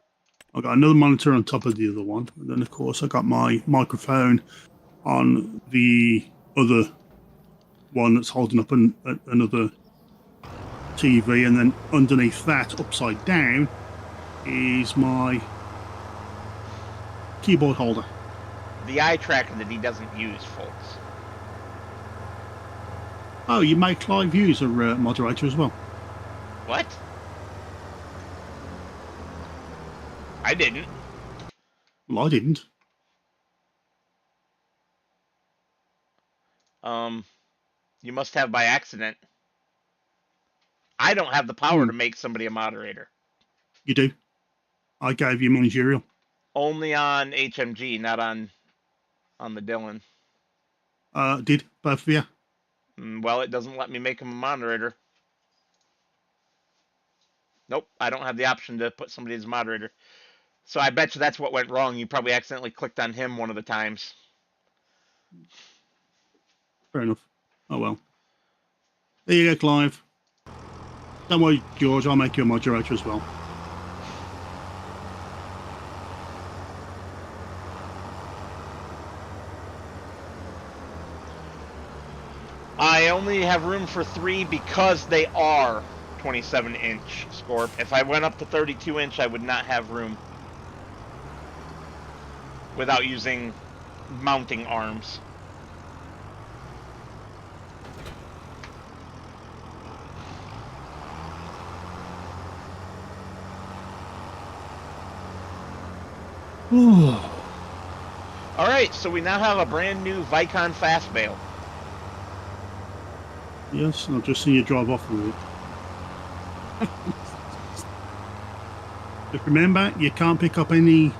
I've got another monitor on top of the other one. And then, of course, I got my microphone on the other one that's holding up another TV. And then underneath that, upside down, is my keyboard holder. The eye tracker that he doesn't use, folks. Oh, you make live views a moderator as well. What? I didn't. Well, I didn't. You must have by accident. I don't have the power to make somebody a moderator. You do. I gave you managerial. Only on HMG, not on the Dylan. Did both of you? Well, it doesn't let me make him a moderator. Nope, I don't have the option to put somebody as a moderator. So I bet you that's what went wrong. You probably accidentally clicked on him one of the times. Fair enough. Oh well. There you go, Clive. Don't worry, George. I'll make you a moderator as well. I only have room for 3 because they are 27-inch Scorp. If I went up to 32-inch, I would not have room without using mounting arms. Alright, so we now have a brand new Vicon fast bail. Yes, I've just seen you drive off with it. Just remember, you can't pick up any...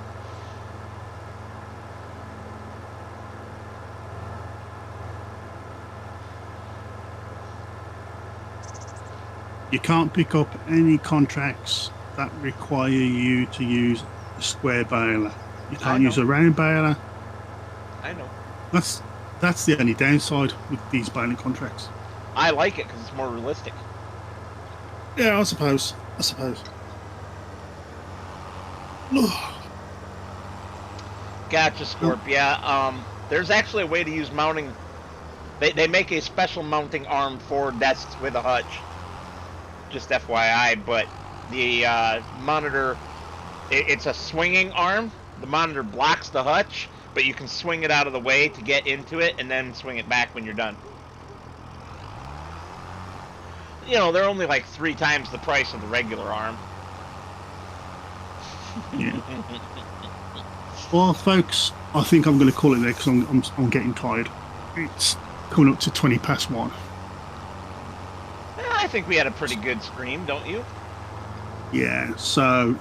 You can't pick up any contracts that require you to use a square baler. You I can't use know. a round baler. I know. That's that's the only downside with these baling contracts. I like it because it's more realistic. Yeah, I suppose. I suppose. Gotcha, Oh, Scorp. Yeah, there's actually a way to use mounting. They make a special mounting arm for desks with a hutch. Just FYI, but the monitor, it's a swinging arm. The monitor blocks the hutch, but you can swing it out of the way to get into it and then swing it back when you're done. You know, they're only like 3 times the price of the regular arm. yeah. Well, folks, I think I'm going to call it there because I'm getting tired. It's coming up to 1:20. I think we had a pretty good stream, don't you? Yeah. So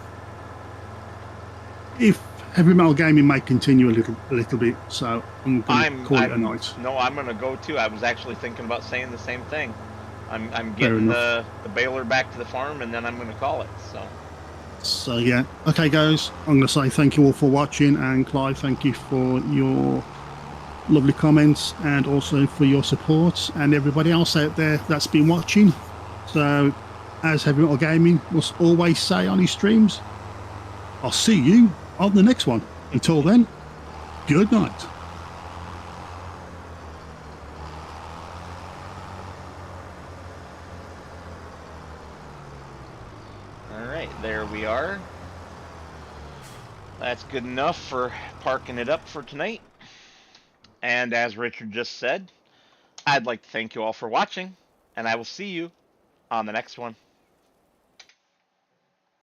if heavy metal gaming may continue a little bit, so I'm going to call it a night. No, I'm gonna go too. I was actually thinking about saying the same thing. I'm Fair getting enough. the baler back to the farm, and then I'm gonna call it. So. So yeah. Okay, guys. I'm going to say thank you all for watching, and Clive, thank you for your lovely comments and also for your support, and everybody else out there that's been watching. So, as Heavy Metal Gaming must always say on his streams, I'll see you on the next one. Until then, good night. Alright, there we are. That's good enough for parking it up for tonight. And as Richard just said, I'd like to thank you all for watching, and I will see you on the next one.